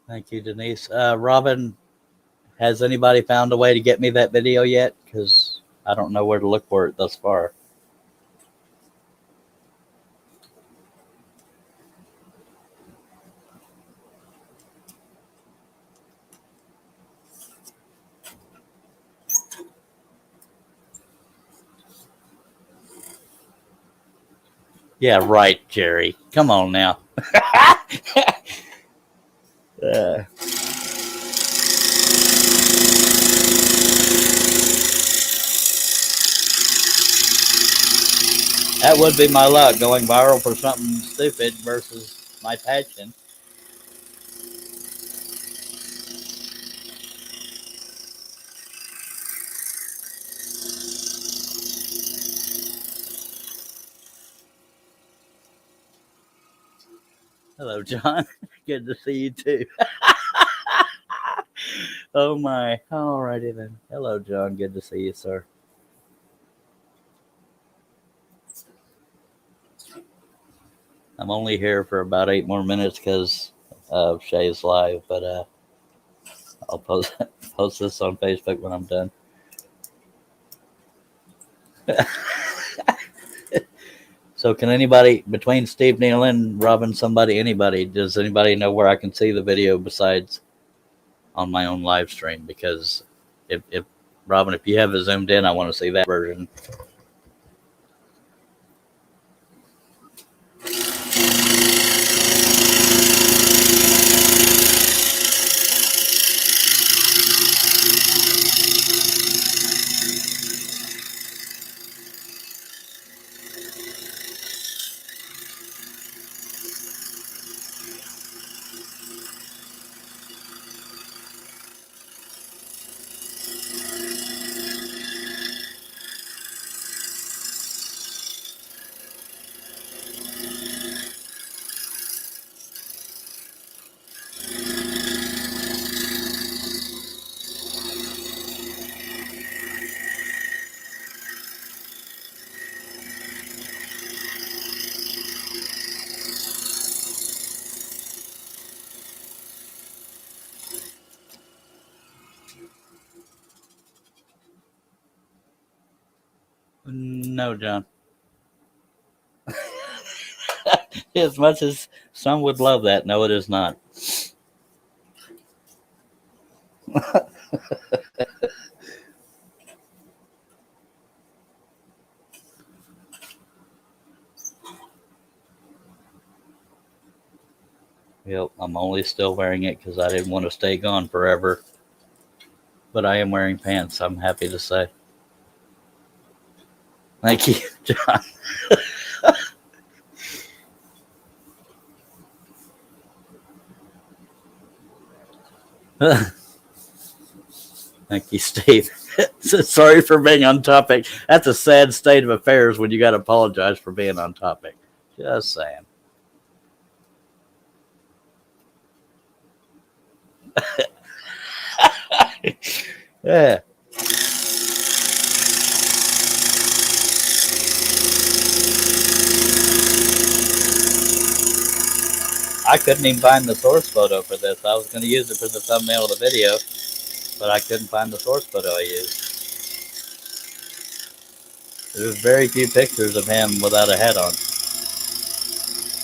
Thank you, Denise. Robin, has anybody found a way to get me that video yet? Because I don't know where to look for it thus far. Yeah, right, Jerry. Come on now. That would be my luck, going viral for something stupid versus my passion. Hello, John. Good to see you too. Oh my. Alrighty then. Hello, John. Good to see you, sir. I'm only here for about 8 more minutes because of Shay's live, but I'll post this on Facebook when I'm done. So can anybody between Steve Nealon, Robin, somebody, anybody, does anybody know where I can see the video besides on my own live stream? Because if Robin, if you have it zoomed in, I want to see that version. No, John. As much as some would love that, no, it is not. Yep, I'm only still wearing it because I didn't want to stay gone forever. But I am wearing pants, I'm happy to say. Thank you, John. Thank you, Steve. Sorry for being on topic. That's a sad state of affairs when you got to apologize for being on topic. Just saying. Yeah. I couldn't even find the source photo for this. I was going to use it for the thumbnail of the video, but I couldn't find the source photo I used. There's very few pictures of him without a hat on,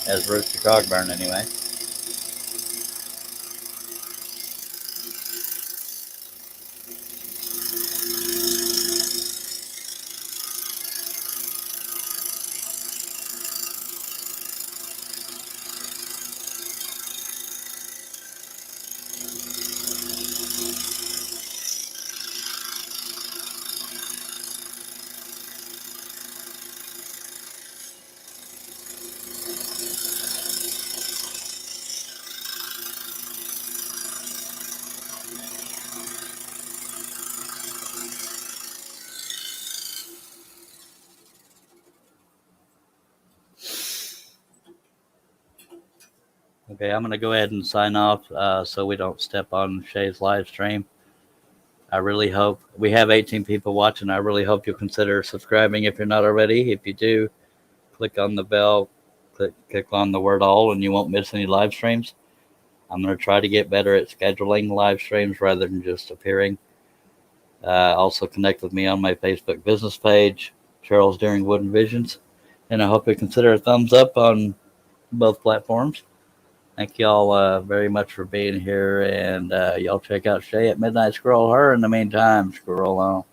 as Rooster Cogburn anyway. Okay, I'm going to go ahead and sign off so we don't step on Shay's live stream. I really hope we have 18 people watching. I really hope you'll consider subscribing if you're not already. If you do, click on the bell, click on the word all, and you won't miss any live streams. I'm going to try to get better at scheduling live streams rather than just appearing. Also connect with me on my Facebook business page, Charles Deering Wooden Visions. And I hope you consider a thumbs up on both platforms. Thank y'all very much for being here. And y'all check out Shay at Midnight Scroll. Her in the meantime, scroll on.